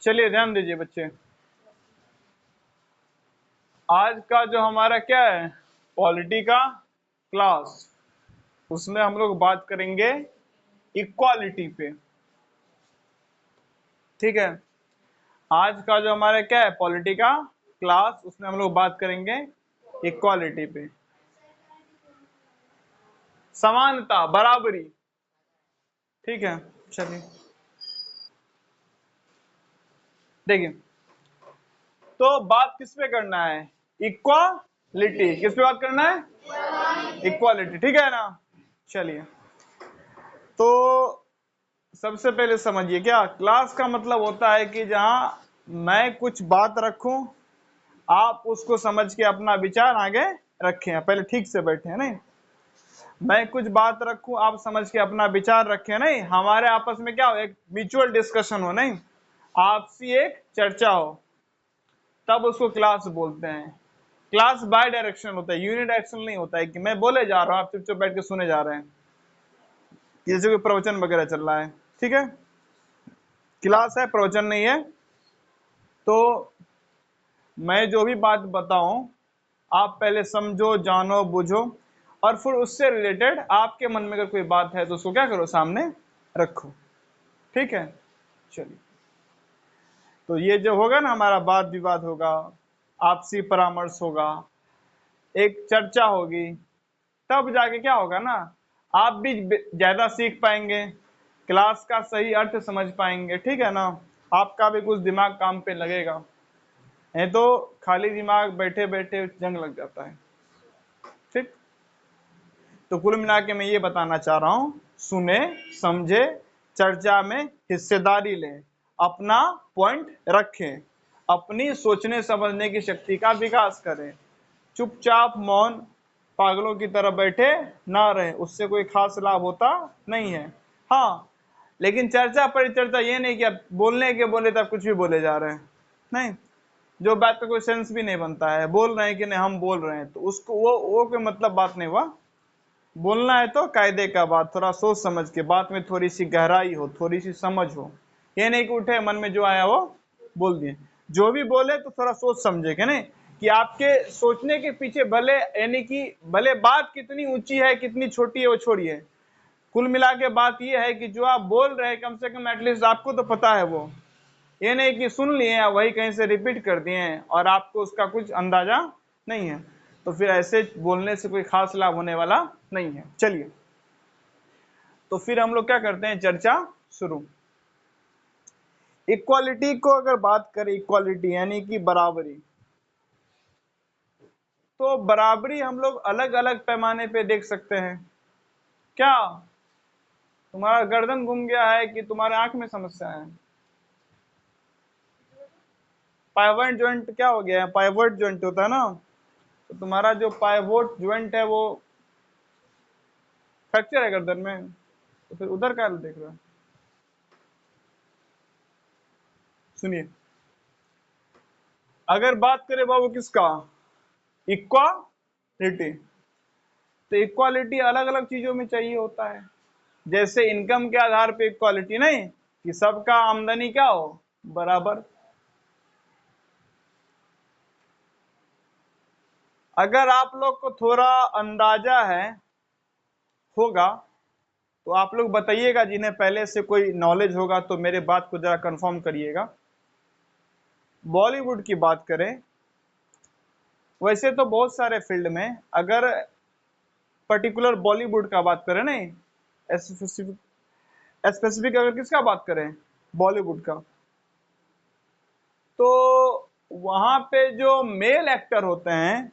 चलिए ध्यान दीजिए बच्चे, आज का जो हमारा क्या है पॉलिटी का क्लास, उसमें हम लोग बात करेंगे इक्वालिटी पे। ठीक है, आज का जो हमारा क्या है पॉलिटी का क्लास, उसमें हम लोग बात करेंगे इक्वालिटी पे, समानता, बराबरी। ठीक है, चलिए देखिए, तो बात किस पे करना है? इक्वालिटी। किस पे बात करना है? इक्वालिटी। ठीक है ना। चलिए, तो सबसे पहले समझिए, क्या क्लास का मतलब होता है कि जहां मैं कुछ बात रखूं, आप उसको समझ के अपना विचार आगे रखें। पहले ठीक से बैठे, नहीं मैं कुछ बात रखूं, आप समझ के अपना विचार रखें, नहीं हमारे आपस में क्या हो, एक म्यूचुअल डिस्कशन हो, नहीं आपसी एक चर्चा हो, तब उसको क्लास बोलते हैं। क्लास बाय डायरेक्शन होता है, यूनि डायरेक्शन नहीं होता है कि मैं बोले जा रहा हूं, आप चुपचाप बैठ के सुने जा रहे हैं, जैसे कोई प्रवचन वगैरह चल रहा है। ठीक है, क्लास है, प्रवचन नहीं है। तो मैं जो भी बात बताऊं, आप पहले समझो, जानो, बुझो, और फिर उससे रिलेटेड आपके मन में अगर कोई बात है तो उसको क्या करो, सामने रखो। ठीक है, चलिए, तो ये जो होगा ना हमारा वाद विवाद होगा, आपसी परामर्श होगा, एक चर्चा होगी, तब जाके क्या होगा ना, आप भी ज्यादा सीख पाएंगे, क्लास का सही अर्थ समझ पाएंगे। ठीक है ना, आपका भी कुछ दिमाग काम पे लगेगा, नहीं तो खाली दिमाग बैठे बैठे जंग लग जाता है। ठीक, तो कुल मिला के मैं ये बताना चाह रहा हूं, सुने, समझे, चर्चा में हिस्सेदारी लें, अपना पॉइंट रखें, अपनी सोचने समझने की शक्ति का विकास करें। चुपचाप मौन पागलों की तरह बैठे ना रहे, उससे कोई खास लाभ होता नहीं है। हाँ, लेकिन चर्चा परिचर्चा ये नहीं कि आप बोलने के बोले तब कुछ भी बोले जा रहे हैं, नहीं, जो बात का कोई सेंस भी नहीं बनता है, बोल रहे हैं कि नहीं हम बोल रहे हैं, तो उसको वो कोई मतलब बात नहीं हुआ। बोलना है तो कायदे का बात, थोड़ा सोच समझ के, बात में थोड़ी सी गहराई हो, थोड़ी सी समझ हो, ये नहीं कि उठे मन में जो आया वो बोल दिए। जो भी बोले तो थोड़ा सोच समझे कि नहीं, कि आपके सोचने के पीछे भले, यानी कि भले बात कितनी ऊंची है कितनी छोटी है वो छोड़िए, कुल मिला के बात ये है कि जो आप बोल रहे हैं कम से कम एटलीस्ट आपको तो पता है वो, ये नहीं कि सुन लिए हैं वही कहीं से रिपीट कर दिए हैं और आपको उसका कुछ अंदाजा नहीं है, तो फिर ऐसे बोलने से कोई खास लाभ होने वाला नहीं है। चलिए, तो फिर हम लोग क्या करते हैं, चर्चा शुरू। इक्वालिटी को अगर बात करें, इक्वालिटी यानी कि बराबरी, तो बराबरी हम लोग अलग अलग पैमाने पे देख सकते हैं। क्या तुम्हारा गर्दन घूम गया है कि तुम्हारे आंख में समस्या है? पाइवट जॉइंट क्या हो गया है? पाइवट जॉइंट होता है ना, तो तुम्हारा जो पाइवोट जॉइंट है वो फ्रैक्चर है गर्दन में, तो फिर उधर क्या देख रहे हो? सुनिए, अगर बात करें बाबू किसका, इक्वालिटी, तो इक्वालिटी अलग अलग चीजों में चाहिए होता है। जैसे इनकम के आधार पे इक्वालिटी, नहीं कि सबका आमदनी क्या हो, बराबर। अगर आप लोग को थोड़ा अंदाजा है होगा तो आप लोग बताइएगा, जिन्हें पहले से कोई नॉलेज होगा तो मेरे बात को जरा कंफर्म करिएगा। बॉलीवुड की बात करें, वैसे तो बहुत सारे फील्ड में, अगर पर्टिकुलर बॉलीवुड का बात करें, नहीं स्पेसिफिक, स्पेसिफिक अगर किसका बात करें, बॉलीवुड का, तो वहां पे जो मेल एक्टर होते हैं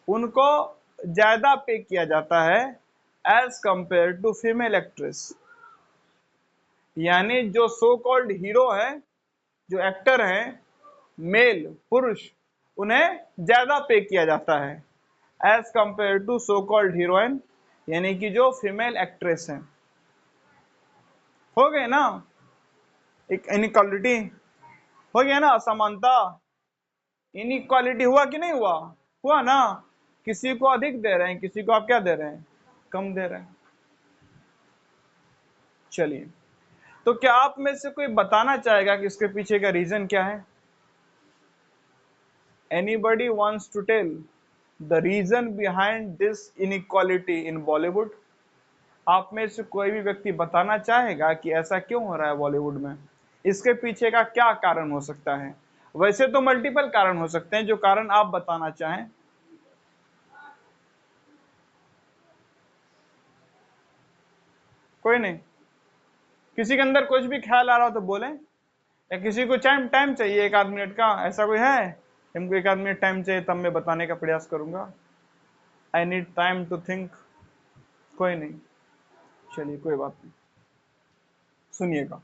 उनको ज्यादा पे किया जाता है as compare to female actress. यानी जो सो कॉल्ड हीरो है, जो एक्टर हैं, मेल पुरुष, उन्हें ज्यादा पे किया जाता है as compare to so called heroine, यानी कि जो फीमेल एक्ट्रेस हैं। हो गए ना, एक इनइक्वालिटी हो गया ना, असमानता, इनइक्वालिटी हुआ कि नहीं हुआ? हुआ ना, किसी को अधिक दे रहे हैं, किसी को आप क्या दे रहे हैं, कम दे रहे हैं। चलिए, तो क्या आप में से कोई बताना चाहेगा कि इसके पीछे का रीजन क्या है? Anybody wants to tell the reason behind this inequality in Bollywood? आप में से कोई भी व्यक्ति बताना चाहेगा कि ऐसा क्यों हो रहा है बॉलीवुड में? इसके पीछे का क्या कारण हो सकता है? वैसे तो मल्टीपल कारण हो सकते हैं, जो कारण आप बताना चाहें। कोई नहीं? किसी के अंदर कुछ भी ख्याल आ रहा हो तो बोलें, या किसी को टाइम टाइम चाहिए 1 आध मिनट का, ऐसा कोई है? हमको 1 आध मिनट टाइम चाहिए, तब मैं बताने का प्रयास करूंगा। I need time to think. कोई नहीं, चलिए कोई बात नहीं, सुनिएगा।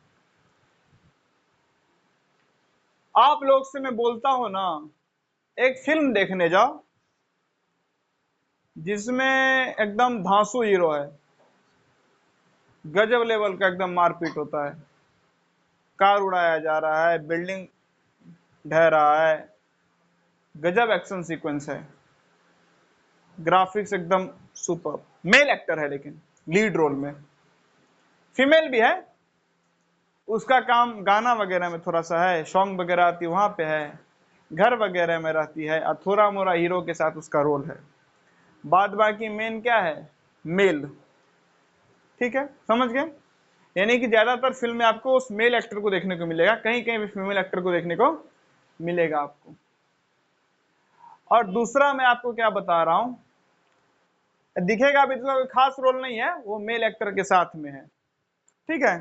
आप लोग से मैं बोलता हूं ना, एक फिल्म देखने जाओ जिसमें एकदम धांसू हीरो है, गजब लेवल का एकदम मारपीट होता है, कार उड़ाया जा रहा है, बिल्डिंग ढह रहा है, गजब एक्शन सीक्वेंस है, ग्राफिक्स एकदम सुपर। मेल एक्टर है लेकिन लीड रोल में, फीमेल भी है, उसका काम गाना वगैरह में थोड़ा सा है, सॉन्ग वगैरह आती है वहां पे है, घर वगैरह में रहती है, और थोड़ा मोड़ा हीरो के साथ उसका रोल है। बाद बाकी मेन क्या है? मेल। ठीक है, समझ गए? यानी कि ज्यादातर फिल्म में आपको उस मेल एक्टर को देखने को मिलेगा, कहीं कहीं भी फीमेल एक्टर को देखने को मिलेगा आपको। और दूसरा मैं आपको क्या बता रहा हूं, दिखेगा भी तो कोई खास रोल नहीं है, वो मेल एक्टर के साथ में है। ठीक है,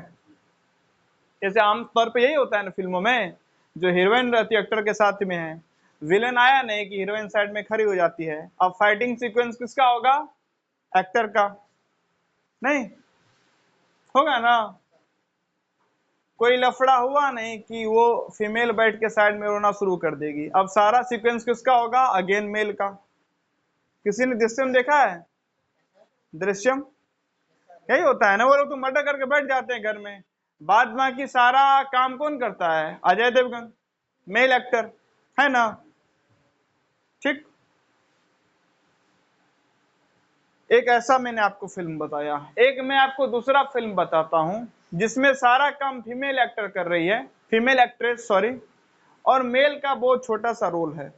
जैसे आमतौर पे यही होता है ना फिल्मों में, जो हीरोइन रहती है एक्टर के साथ में है, विलेन आया नहीं कि हीरोइन साइड में खड़ी हो जाती है। अब फाइटिंग सीक्वेंस किसका होगा? एक्टर का, नहीं होगा ना? कोई लफड़ा हुआ नहीं कि वो फीमेल बैठ के साइड में रोना शुरू कर देगी। अब सारा सीक्वेंस किसका होगा? अगेन मेल का। किसी ने दृश्यम देखा है? दृश्यम यही होता है ना, वो लोग तो मर्डर करके बैठ जाते हैं घर में, बाद बाकी सारा काम कौन करता है? अजय देवगन, मेल एक्टर, है ना? ठीक, एक ऐसा मैंने आपको फिल्म बताया, एक मैं आपको दूसरा फिल्म बताता हूं जिसमें सारा काम फीमेल एक्टर कर रही है, फीमेल एक्ट्रेस सॉरी, और मेल का बहुत छोटा सा रोल है।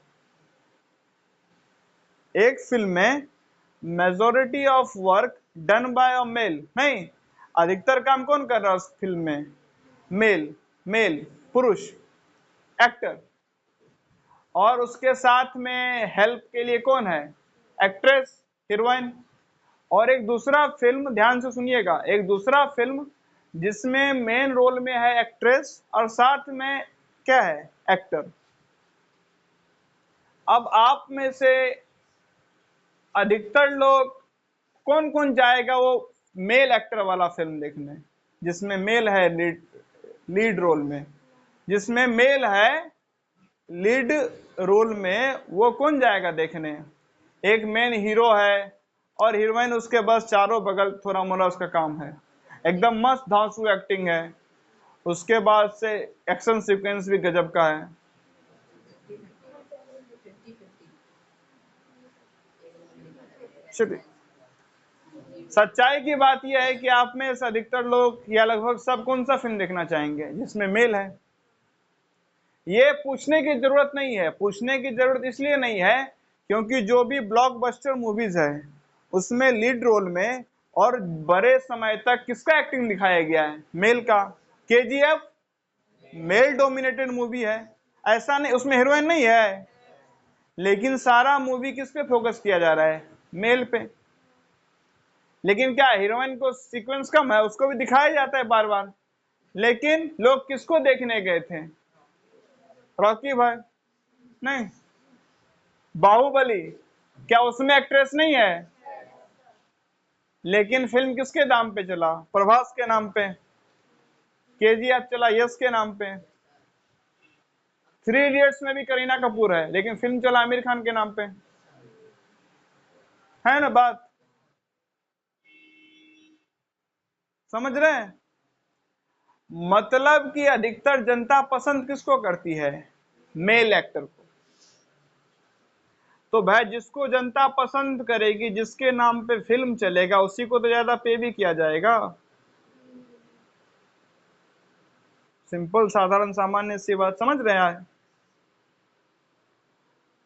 एक फिल्म में majority of work done by a male, नहीं, अधिकतर काम कौन कर रहा है उस फिल्म में? मेल, मेल पुरुष एक्टर, और उसके साथ में हेल्प के लिए कौन है? Actress, heroine. और एक दूसरा फिल्म, ध्यान से सुनिएगा, एक दूसरा फिल्म जिसमें मेन रोल में है एक्ट्रेस और साथ में क्या है? एक्टर। अब आप में से अधिकतर लोग कौन कौन जाएगा वो मेल एक्टर वाला फिल्म देखने, जिसमें मेल है लीड रोल में, जिसमें मेल है लीड रोल में, वो कौन जाएगा देखने? एक मेन हीरो है और हीरोइन उसके बस चारों बगल थोड़ा मोड़ा उसका काम है, एकदम मस्त धांसू एक्टिंग है, उसके बाद से एक्शन सीक्वेंस भी गजब का है। शुक्रिया। सच्चाई की बात यह है कि आप में से अधिकतर लोग या लगभग सब कौन सा फिल्म देखना चाहेंगे जिसमें मेल है? ये पूछने की जरूरत नहीं है, पूछने की जरूरत इसलिए नहीं है क्योंकि जो भी ब्लॉकबस्टर मूवीज है उसमें लीड रोल में और बड़े समय तक किसका एक्टिंग दिखाया गया है? मेल का। केजीएफ मेल डोमिनेटेड मूवी है, ऐसा नहीं उसमें हीरोइन नहीं है, लेकिन सारा मूवी किस पे फोकस किया जा रहा है? मेल पे। लेकिन क्या हीरोइन को सीक्वेंस कम है? उसको भी दिखाया जाता है बार बार, लेकिन लोग किसको देखने गए थे? रॉकी भाई, नहीं। बाहुबली, क्या उसमें एक्ट्रेस नहीं है? लेकिन फिल्म किसके नाम पे चला? प्रभास के नाम पे। केजीएफ चला यश के नाम पे। 3 इडियट्स में भी करीना कपूर है, लेकिन फिल्म चला आमिर खान के नाम पे, है ना बात? समझ रहे हैं? मतलब कि अधिकतर जनता पसंद किसको करती है? मेल एक्टर को। तो भाई जिसको जनता पसंद करेगी, जिसके नाम पे फिल्म चलेगा, उसी को तो ज्यादा पे भी किया जाएगा। सिंपल साधारण सामान्य सी बात, समझ रहे हैं?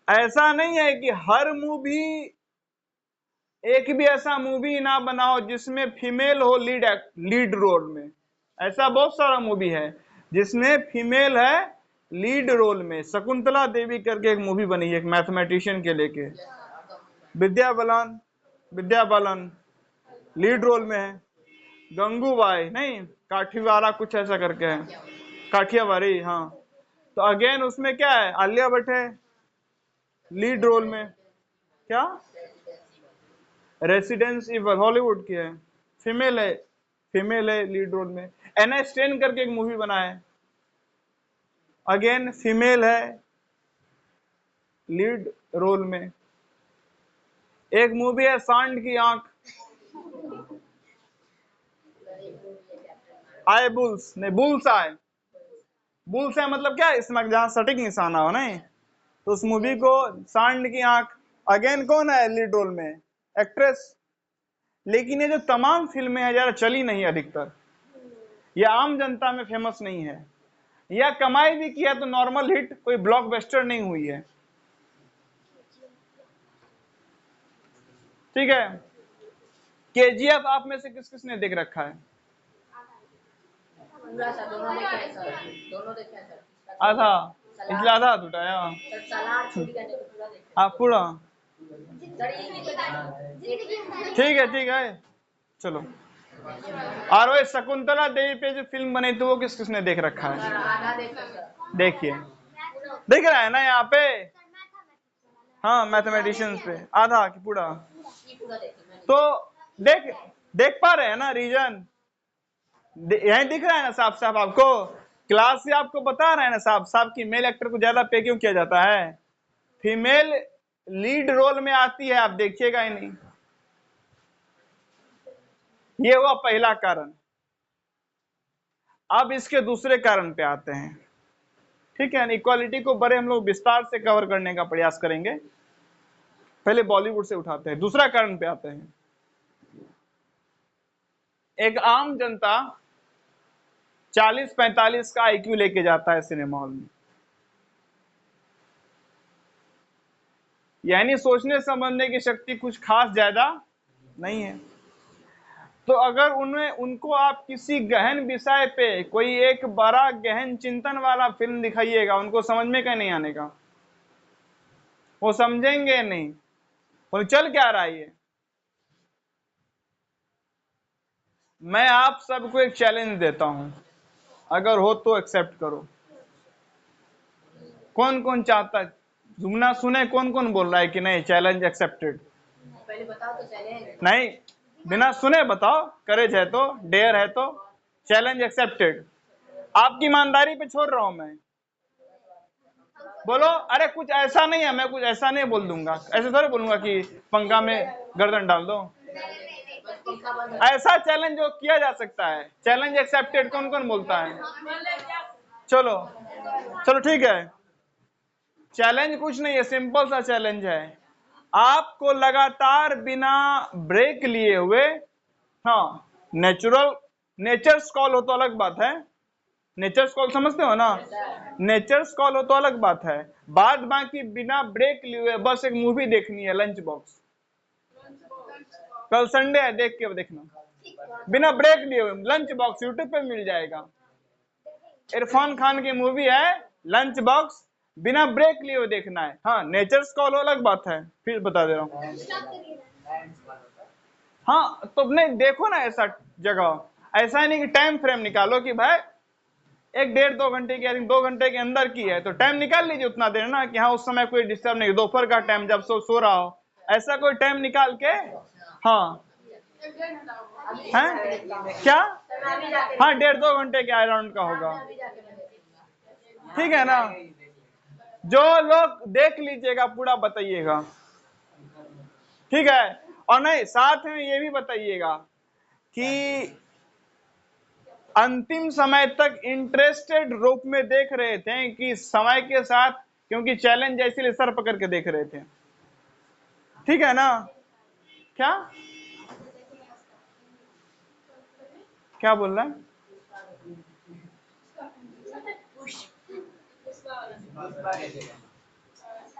ऐसा नहीं है कि हर मूवी, एक भी ऐसा मूवी ना बनाओ जिसमें फीमेल हो लीड रोल में। ऐसा बहुत सारा मूवी है जिसमें फीमेल है लीड रोल में। शकुंतला देवी करके एक मूवी बनी है, एक मैथमेटिशियन के लेके, विद्या बालन लीड रोल में है। गंगूबाई नहीं, काठीवाला कुछ ऐसा करके है, काठियावाड़ी, हाँ। तो अगेन उसमें क्या है, आलिया भट्ट है लीड रोल में। क्या? रेसिडेंस इवल हॉलीवुड की है, फीमेल है लीड रोल में। एना स्टेन करके एक मूवी बना है, अगेन फीमेल है लीड रोल में। एक मूवी है सांड की आंख, आए बुल्स नहीं, बुल्स आए, बुल्स है मतलब क्या, इसमें जहां सटीक निशाना हो नहीं, तो उस मूवी को सांड की आंख। अगेन कौन है लीड रोल में? एक्ट्रेस। लेकिन ये जो तमाम फिल्में हैं जरा चली नहीं अधिकतर, या आम जनता में फेमस नहीं है, या कमाई भी किया तो नॉर्मल हिट, कोई ब्लॉकबस्टर नहीं हुई है। ठीक है। केजीएफ आप में से किस किसने देख रखा है? आधा, इसलिए आधा उठाया। आप पूरा? ठीक है चलो। और वो शकुंतला देवी पे जो फिल्म बनी थी वो किस किसने देख रखा है? देखिए, देख रहा है ना यहाँ पे, हाँ मैथमेटिशियंस पे आधा की पूरा। तो देख पा रहे हैं ना रीजन, यही दिख रहा है ना साफ साफ आपको, क्लास से आपको बता रहे हैं ना साफ साफ कि मेल एक्टर को ज्यादा पे क्यों किया जाता है, फीमेल लीड रोल में आती है, आप देखिएगा ही नहीं। ये हुआ पहला कारण। अब इसके दूसरे कारण पे आते हैं। ठीक है, इक्वालिटी को बड़े हम लोग विस्तार से कवर करने का प्रयास करेंगे, पहले बॉलीवुड से उठाते हैं, दूसरा कारण पे आते हैं। एक आम जनता 40-45 का आईक्यू लेके जाता है सिनेमा हॉल में, यानी सोचने समझने की शक्ति कुछ खास ज्यादा नहीं है। तो अगर उन्हें उनको आप किसी गहन विषय पे कोई एक बड़ा गहन चिंतन वाला फिल्म दिखाइएगा, उनको समझ में क्या नहीं आने का, वो समझेंगे नहीं, वो चल क्या रहा है ये। मैं आप सबको एक चैलेंज देता हूं, अगर हो तो एक्सेप्ट करो। कौन कौन चाहता है, जुमना सुने कौन कौन बोल रहा है कि नहीं चैलेंज एक्सेप्टेड? पहले बताओ तो चैलेंज। नहीं, बिना सुने बताओ, करेज है तो, डेयर है तो, चैलेंज एक्सेप्टेड। आपकी ईमानदारी पे छोड़ रहा हूं मैं, बोलो। अरे कुछ ऐसा नहीं है, मैं कुछ ऐसा नहीं बोल दूंगा, ऐसे थोड़ी बोलूंगा कि पंखा में गर्दन डाल दो। ऐसा चैलेंज जो किया जा सकता है, चैलेंज एक्सेप्टेड कौन कौन बोलता है? चलो चलो ठीक है, चैलेंज कुछ नहीं है, सिंपल सा चैलेंज है। आपको लगातार बिना ब्रेक लिए हुए, हाँ नेचर्स कॉल हो तो अलग बात है, नेचर्स कॉल समझते हो ना, नेचर्स कॉल हो तो अलग बात है, बाद बाकी बिना ब्रेक लिए हुए बस एक मूवी देखनी है, लंच बॉक्स। कल संडे है, देख के देखना, बिना ब्रेक लिए हुए लंच बॉक्स, यूट्यूब पे मिल जाएगा। इरफान खान की मूवी है लंच बॉक्स, बिना ब्रेक लिए हुए देखना है। हाँ नेचर्स कॉल अलग बात है, फिर बता दे रहा हूँ। हाँ तो नहीं देखो ना, ऐसा जगह, ऐसा नहीं कि टाइम फ्रेम निकालो कि भाई 1-1.5-2 घंटे की, 2 घंटे के अंदर की है तो टाइम निकाल लीजिए उतना देर ना, कि हाँ उस समय कोई डिस्टर्ब नहीं, दोपहर का टाइम जब सो रहा हो, ऐसा कोई टाइम निकाल के। हाँ है क्या, हाँ 1.5-2 घंटे के अराउंड का होगा, ठीक है ना। जो लोग देख लीजिएगा पूरा बताइएगा, ठीक है। और नहीं, साथ में ये भी बताइएगा कि अंतिम समय तक इंटरेस्टेड रूप में देख रहे थे कि समय के साथ, क्योंकि चैलेंज इसीलिए सर पकड़ के देख रहे थे, ठीक है ना। क्या क्या बोल रहा है?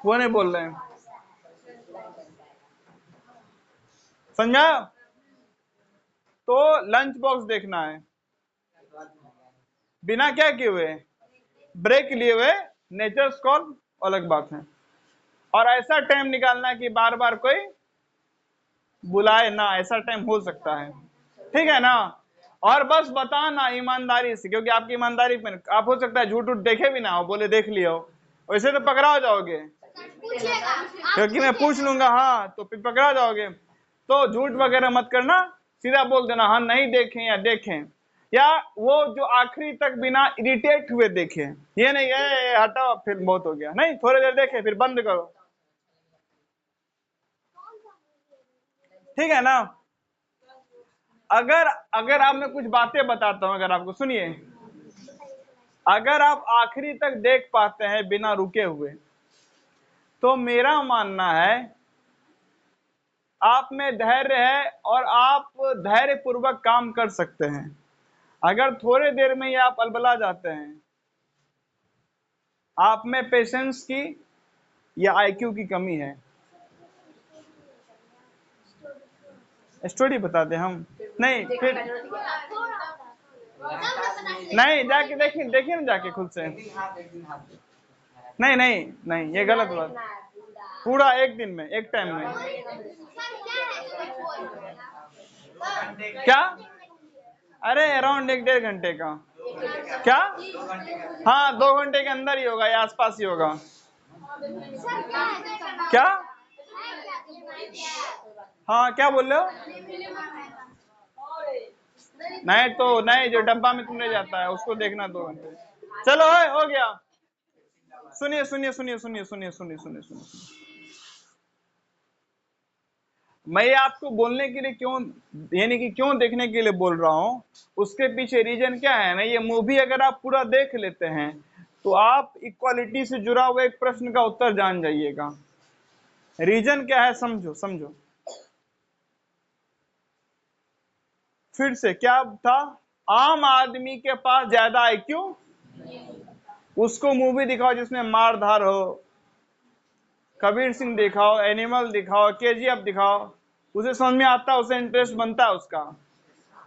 वो नहीं बोल रहे हैं, समझा? तो लंच बॉक्स देखना है बिना क्या किए हुए, ब्रेक लिए हुए, नेचर कॉल अलग बात है। और ऐसा टाइम निकालना है कि बार बार कोई बुलाए ना, ऐसा टाइम हो सकता है, ठीक है ना? और बस बताना ईमानदारी से, क्योंकि आपकी ईमानदारी पे आप हो सकता है झूठ उठ देखे भी ना हो, बोले देख लियो, वैसे तो पकड़ा हो जाओगे, क्योंकि मैं पूछ लूंगा हाँ तो फिर पकड़ा जाओगे। तो झूठ वगैरह मत करना, सीधा बोल देना हाँ नहीं देखें या देखें, या वो जो आखिरी तक बिना इरिटेट हुए देखें, ये नहीं हटाओ फिर बहुत हो गया, नहीं थोड़ी देर देखे फिर बंद करो, ठीक है ना? अगर आप मैं कुछ बातें बताता हूं, अगर आपको सुनिए, अगर आप आखिरी तक देख पाते हैं बिना रुके हुए, तो मेरा मानना है आप में धैर्य है और आप धैर्य पूर्वक काम कर सकते हैं। अगर थोड़े देर में ही आप अलबला जाते हैं, आप में पेशेंस की या आईक्यू की कमी है। स्टोरी बता दे हम, नहीं फिर नहीं, जाके देखिए ना जाके खुद से, नहीं नहीं नहीं, ये गलत बात, पूरा एक दिन में, एक टाइम में क्या? अरे अराउंड 1-1.5 घंटे का क्या? हाँ 2 घंटे के अंदर ही होगा या आसपास ही होगा। क्या? हाँ क्या बोल रहे हो? नहीं तो नहीं, जो डब्बा में तुमने जाता है उसको देखना 2 घंटे। चलो हो गया। सुनिए सुनिए सुनिए सुनिए सुनिए सुनिए सुनिए सुनिए, मैं आपको बोलने के लिए क्यों, यानी कि क्यों देखने के लिए बोल रहा हूं, उसके पीछे रीजन क्या है ना, ये मूवी अगर आप पूरा देख लेते हैं तो आप इक्वालिटी से जुड़ा हुआ एक प्रश्न का उत्तर जान जाइएगा। रीजन क्या है समझो समझो, फिर से क्या था, आम आदमी के पास ज्यादा आईक्यू, उसको मूवी दिखाओ जिसमें मार धार हो, कबीर सिंह दिखाओ, एनिमल दिखाओ, केजीएफ दिखाओ, उसे समझ में आता है, उसे इंटरेस्ट बनता है उसका।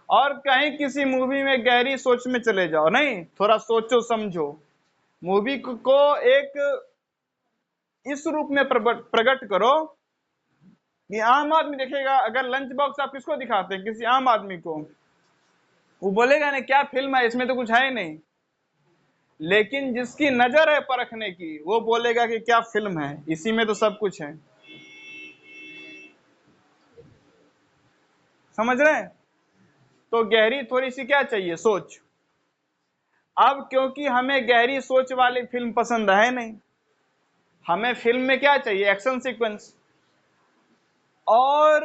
और कहीं किसी मूवी में गहरी सोच में चले जाओ, नहीं थोड़ा सोचो समझो, मूवी को एक इस रूप में प्रकट करो कि आम आदमी देखेगा। अगर लंच बॉक्स आप किसको दिखाते हैं, किसी आम आदमी को, वो बोलेगा नहीं क्या फिल्म है, इसमें तो कुछ है ही नहीं। लेकिन जिसकी नजर है परखने की, वो बोलेगा कि क्या फिल्म है, इसी में तो सब कुछ है। समझ रहे हैं? तो गहरी थोड़ी सी क्या चाहिए, सोच। अब क्योंकि हमें गहरी सोच वाली फिल्म पसंद है नहीं, हमें फिल्म में क्या चाहिए, एक्शन सीक्वेंस। और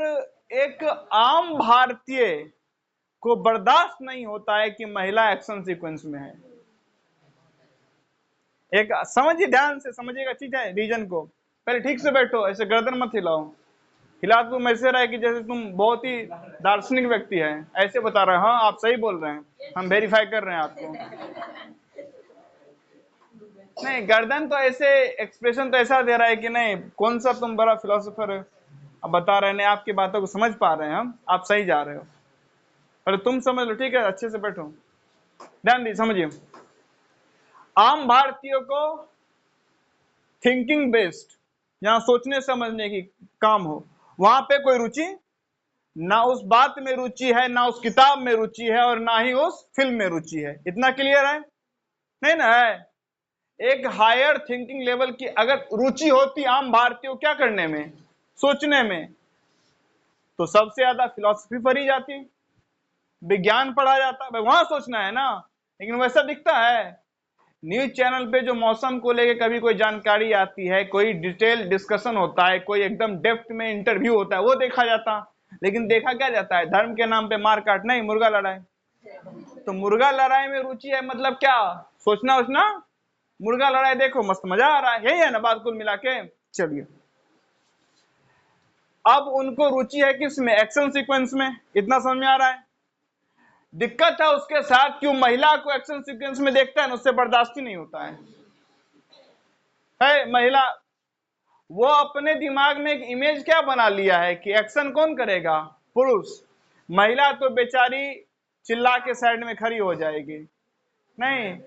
एक आम भारतीय को बर्दाश्त नहीं होता है कि महिला एक्शन सीक्वेंस में है। एक समझिए, ध्यान से समझिएगा चीज है, रीजन को। पहले ठीक से बैठो, ऐसे गर्दन मत हिलाओ, हिला तुम ऐसे रहे कि जैसे तुम बहुत ही दार्शनिक व्यक्ति है, ऐसे बता रहे हैं हाँ आप सही बोल रहे हैं, हम वेरीफाई कर रहे हैं आपको। नहीं, गर्दन तो ऐसे एक्सप्रेशन तो ऐसा दे रहा है कि नहीं कौन सा तुम बड़ा फिलोसोफर है, अब बता रहे हैं, आपकी बातों को समझ पा रहे हैं हम, आप सही जा रहे हो, पर तुम समझ लो, ठीक है अच्छे से बैठो, ध्यान दी समझिए। आम भारतीयों को थिंकिंग बेस्ड, जहां सोचने समझने की काम हो, वहां पे कोई रुचि ना, उस बात में रुचि है ना, उस किताब में रुचि है, और ना ही उस फिल्म में रुचि है। इतना क्लियर है? नहीं ना है? एक हायर थिंकिंग लेवल की अगर रुचि होती आम भारतीयों क्या करने में, सोचने में, तो सबसे ज्यादा फिलॉसफी पढ़ी जाती, विज्ञान पढ़ा जाता, भाई वहां सोचना है ना। लेकिन वैसा दिखता है? न्यूज चैनल पे जो मौसम को लेके कभी कोई जानकारी आती है, कोई डिटेल डिस्कशन होता है, कोई एकदम डेप्थ में इंटरव्यू होता है, वो देखा जाता। लेकिन देखा क्या जाता है, धर्म के नाम पे मार काट नहीं, मुर्गा लड़ाई। तो मुर्गा लड़ाई में रुचि है मतलब क्या, सोचना उचना, मुर्गा लड़ाई देखो मस्त मजा आ रहा है, यही है ना बात कुल मिला के। चलिए, अब उनको रुचि है किसमें, एक्शन सीक्वेंस में, इतना समझ में आ रहा है? दिक्कत है उसके साथ, क्यों महिला को एक्शन सीक्वेंस में देखता है ना, उससे बर्दाश्त ही नहीं होता है। है महिला, वो अपने दिमाग में एक इमेज क्या बना लिया है कि एक्शन कौन करेगा, पुरुष। महिला तो बेचारी चिल्ला के साइड में खड़ी हो जाएगी, नहीं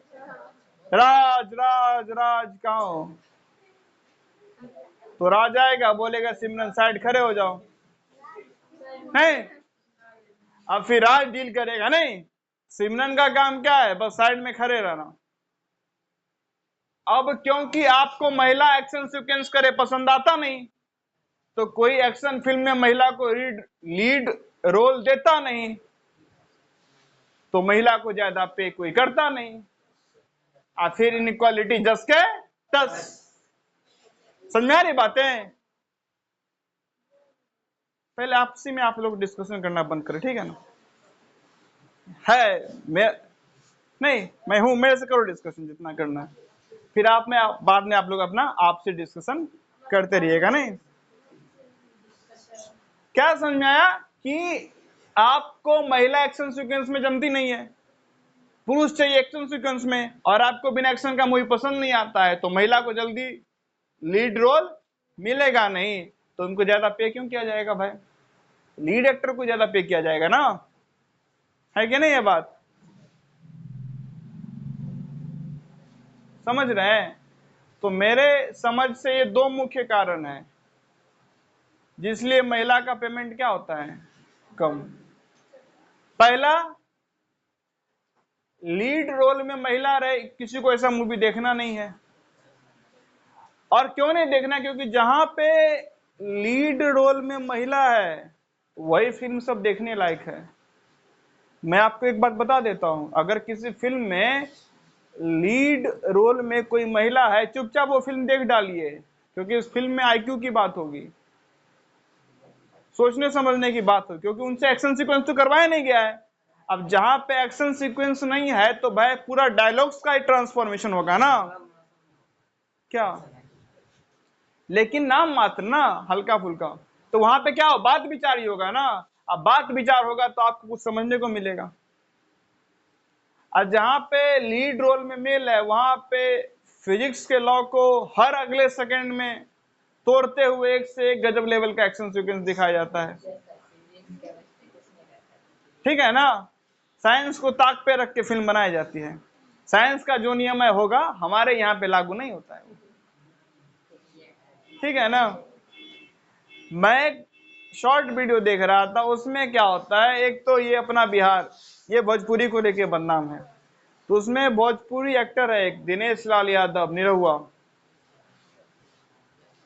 राज राज राज कहाँ हो, तो राज आएगा बोलेगा सिमरन साइड खड़े हो जाओ, नहीं अब फिर राज डील करेगा, नहीं सिमरन का काम क्या है, बस साइड में खड़े रहना। अब क्योंकि आपको महिला एक्शन सीक्वेंस करे पसंद आता नहीं, तो कोई एक्शन फिल्म में महिला को लीड रोल देता नहीं, तो महिला को ज्यादा पे कोई करता नहीं, और फिर इनइक्वालिटी जस के तस। समझ आ रही बातें? पहले आपसी में आप लोग डिस्कशन करना बंद करें, ठीक है ना? है मैं हूं, मेरे से करो डिस्कशन जितना करना है, फिर बाद में आप लोग अपना आपसे डिस्कशन करते रहिएगा। नहीं क्या समझ में आया कि आपको महिला एक्शन सीक्वेंस में जमती नहीं है, पुरुष चाहिए एक्शन सीक्वेंस में, और आपको बिना एक्शन का मूवी पसंद नहीं आता है, तो महिला को जल्दी लीड रोल मिलेगा नहीं, तो उनको ज्यादा पे क्यों किया जाएगा भाई? लीड एक्टर को ज्यादा पे किया जाएगा ना, है कि नहीं? ये बात समझ रहे हैं? तो मेरे समझ से ये दो मुख्य कारण है जिसलिए महिला का पेमेंट क्या होता है, कम। पहला, लीड रोल में महिला रहे, किसी को ऐसा मूवी देखना नहीं है। और क्यों नहीं देखना? क्योंकि जहां पे लीड रोल में महिला है वही फिल्म सब देखने लायक है। मैं आपको एक बात बता देता हूं, अगर किसी फिल्म में लीड रोल में कोई महिला है, चुपचाप वो फिल्म देख डालिए, क्योंकि उस फिल्म में आईक्यू की बात होगी, सोचने समझने की बात होगी, क्योंकि उनसे एक्शन सीक्वेंस तो करवाया नहीं गया है। अब जहां पे एक्शन सीक्वेंस नहीं है तो भाई पूरा डायलॉग्स का ही ट्रांसफॉर्मेशन होगा ना, क्या? लेकिन नाम मात्र ना, हल्का फुल्का, तो वहां पे क्या हो, बात विचार ही होगा ना। अब बात विचार होगा तो आपको कुछ समझने को मिलेगा। और जहां पे लीड रोल में मेल है वहां पे फिजिक्स के लॉ को हर अगले सेकंड में तोड़ते हुए एक से एक गजब लेवल का एक्शन सीक्वेंस दिखाया जाता है, ठीक है ना? साइंस को ताक पे रख के फिल्म बनाई जाती है। साइंस का जो नियम है होगा, हमारे यहाँ पे लागू नहीं होता है, ठीक है ना? मैं शॉर्ट वीडियो देख रहा था, उसमें क्या होता है, एक तो ये अपना बिहार ये भोजपुरी को लेके बदनाम है, तो उसमें भोजपुरी एक्टर है एक दिनेश लाल यादव, निरहुआ,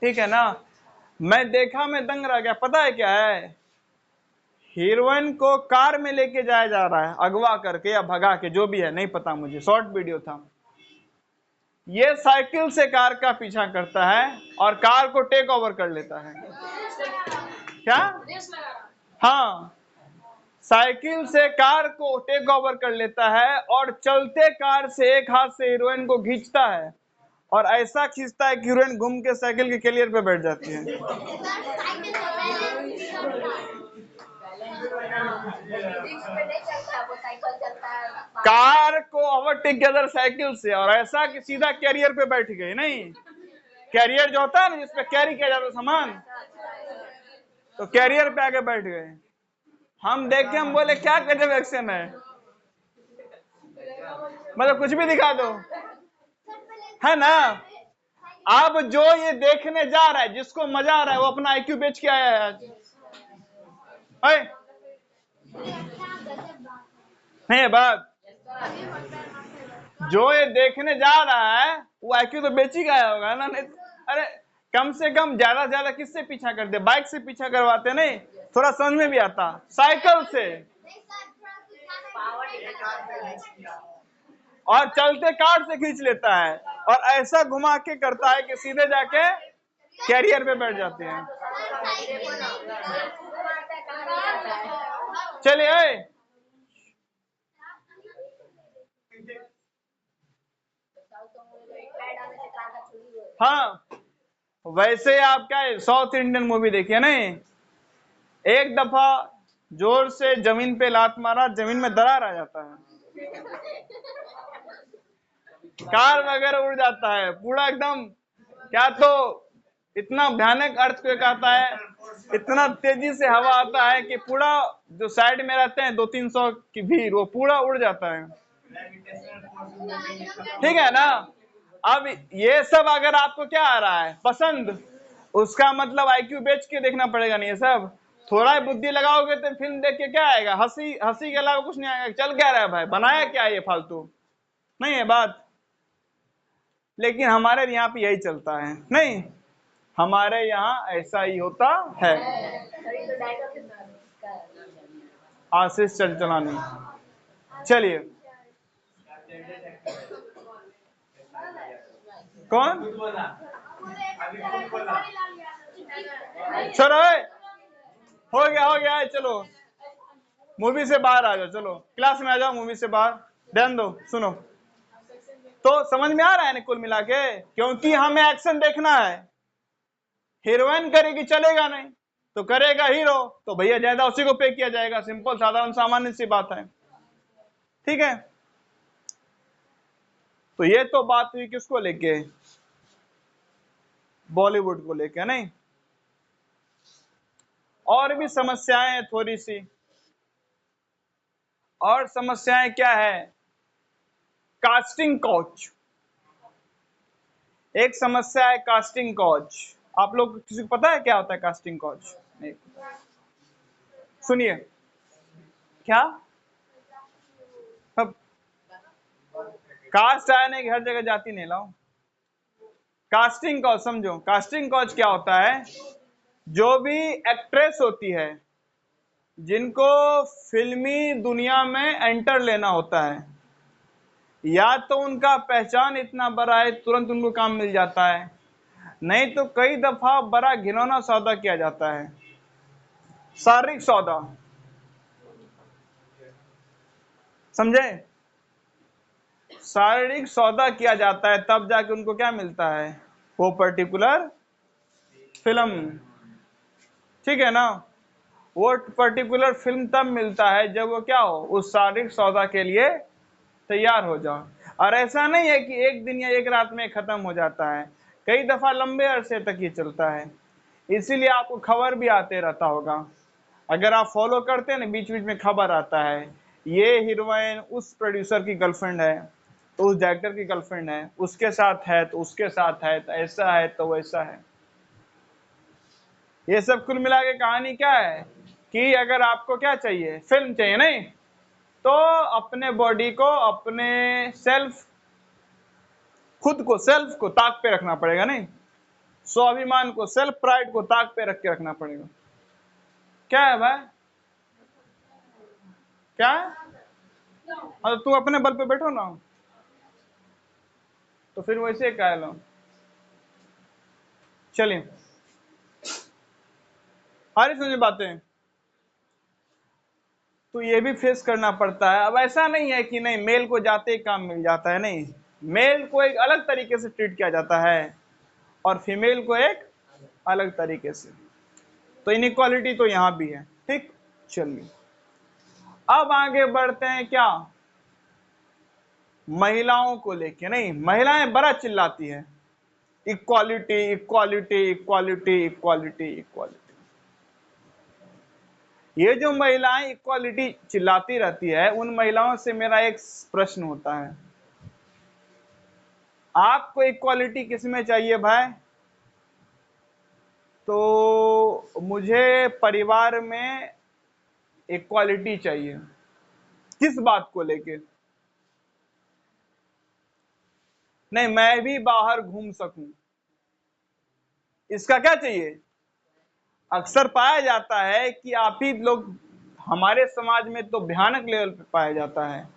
ठीक है ना? मैं देखा, मैं दंग रह गया। पता है क्या है, हीरोइन को कार में लेके जाया जा रहा है, अगवा करके या भगा के, जो भी है नहीं पता मुझे, शॉर्ट वीडियो था। ये साइकिल से कार का पीछा करता है और कार को टेक ओवर कर लेता है। क्या? हाँ, साइकिल से कार को टेक ओवर कर लेता है और चलते कार से एक हाथ से हीरोइन को खींचता है, और ऐसा खींचता है कि हीरोइन घूम के साइकिल के कैरियर पे बैठ जाती है। कार को ओवरटेक किया था साइकिल से, और ऐसा कि सीधा कैरियर पे बैठ गई। नहीं, कैरियर जो होता है ना जिसपे कैरी किया जाता सामान, तो कैरियर पे आके बैठ गए। हम देखे, हम बोले क्या गजब एक्शन है, मतलब कुछ भी दिखा दो, है ना? अब जो ये देखने जा रहा है, जिसको मजा आ रहा है, वो अपना आईक्यू बेच के आया है आज, नहीं बात? जो ये देखने जा रहा है वो आईक्यू तो बेच ही गया होगा ना। नहीं, अरे कम से कम ज्यादा से ज्यादा किससे पीछा करते? बाइक से पीछा करवाते, नहीं थोड़ा समझ में भी आता, साइकिल से, और चलते कार से खींच लेता है, और ऐसा घुमा के करता है कि सीधे जाके कैरियर पे बैठ जाते हैं। चलिए, हाँ वैसे आप क्या साउथ इंडियन मूवी देखिए, नहीं एक दफा जोर से जमीन पे लात मारा, जमीन में दरार आ जाता है, कार वगैरह उड़ जाता है, पूरा एकदम क्या तो इतना भयानक अर्थक्वेक आता है, इतना तेजी से हवा आता है कि पूरा जो साइड में रहते हैं 200-300 की भीड़ वो पूरा उड़ जाता है। ठीक है ना। अब ये सब अगर आपको क्या आ रहा है पसंद, उसका मतलब आईक्यू बेच के देखना पड़ेगा। नहीं ये सब थोड़ा ही बुद्धि लगाओगे तो फिल्म देख के क्या आएगा, हंसी हंसी के अलावा कुछ नहीं आएगा। चल क्या रहा है भाई, बनाया क्या ये फालतू, नहीं है बात। लेकिन हमारे यहाँ पे यही चलता है, नहीं हमारे यहाँ ऐसा ही होता है। आशीष चलचलानी, चलिए कौन चलो हो गया चलो मूवी से बाहर आ जाओ, चलो क्लास में आ जाओ, मूवी से बाहर ध्यान दो सुनो। तो समझ में आ रहा है ना कुल मिला के, क्योंकि हमें एक्शन देखना है। हीरोइन करेगी चलेगा नहीं, तो करेगा हीरो, तो भैया ज्यादा उसी को पे किया जाएगा। सिंपल साधारण सामान्य सी बात है। ठीक है, तो ये तो बात हुई किसको लेके, बॉलीवुड को लेके, नहीं और भी समस्याएं हैं थोड़ी सी। और समस्याएं क्या है, कास्टिंग काउच एक समस्या है। कास्टिंग काउच आप लोग किसी को पता है क्या होता है कास्टिंग काउच? सुनिए क्या, अब कास्ट आया नहीं कि हर जगह जाति नहीं लाओ। कास्टिंग काउच समझो, कास्टिंग काउच क्या होता है, जो भी एक्ट्रेस होती है जिनको फिल्मी दुनिया में एंटर लेना होता है, या तो उनका पहचान इतना बड़ा है तुरंत उनको काम मिल जाता है, नहीं तो कई दफा बड़ा घिनौना सौदा किया जाता है। शारीरिक सौदा, समझे, शारीरिक सौदा किया जाता है, तब जाके उनको क्या मिलता है, वो पर्टिकुलर फिल्म। ठीक है ना, वो पर्टिकुलर फिल्म तब मिलता है जब वो क्या हो, उस शारीरिक सौदा के लिए तैयार हो जाओ। और ऐसा नहीं है कि एक दिन या एक रात में खत्म हो जाता है, कई दफा लंबे अरसे तक ये चलता है। इसीलिए आपको खबर भी आते रहता होगा, अगर आप फॉलो करते हैं ना, बीच बीच में खबर आता है ये हीरोइन उस प्रोड्यूसर की गर्लफ्रेंड है, तो उस डायरेक्टर की गर्लफ्रेंड है, उसके साथ है तो उसके साथ है, तो ऐसा है तो वैसा है। ये सब कुल मिला के कहानी क्या है कि अगर आपको क्या चाहिए, फिल्म चाहिए, नहीं तो अपने बॉडी को, अपने सेल्फ, खुद को, सेल्फ को ताक पे रखना पड़ेगा, नहीं स्वाभिमान को, सेल्फ प्राइड को ताक पे रख के रखना पड़ेगा। क्या है भाई, क्या है, तो तू अपने बल पे बैठो ना, तो फिर वैसे कह लो। चलिए आ रही समझ बातें, तो ये भी फेस करना पड़ता है। अब ऐसा नहीं है कि नहीं मेल को जाते ही काम मिल जाता है, नहीं मेल को एक अलग तरीके से ट्रीट किया जाता है और फीमेल को एक अलग तरीके से, तो इनइक्वालिटी तो यहां भी है। ठीक, चलिए अब आगे बढ़ते हैं क्या, महिलाओं को लेके। नहीं महिलाएं बड़ा चिल्लाती है, equality equality equality equality equality. ये जो महिलाएं इक्वालिटी चिल्लाती रहती है, उन महिलाओं से मेरा एक प्रश्न होता है, आपको इक्वालिटी किस में चाहिए भाई? तो मुझे परिवार में इक्वालिटी चाहिए, किस बात को लेके? नहीं मैं भी बाहर घूम सकूं, इसका क्या चाहिए? अक्सर पाया जाता है कि आप ही लोग, हमारे समाज में तो भयानक लेवल पे पाया जाता है,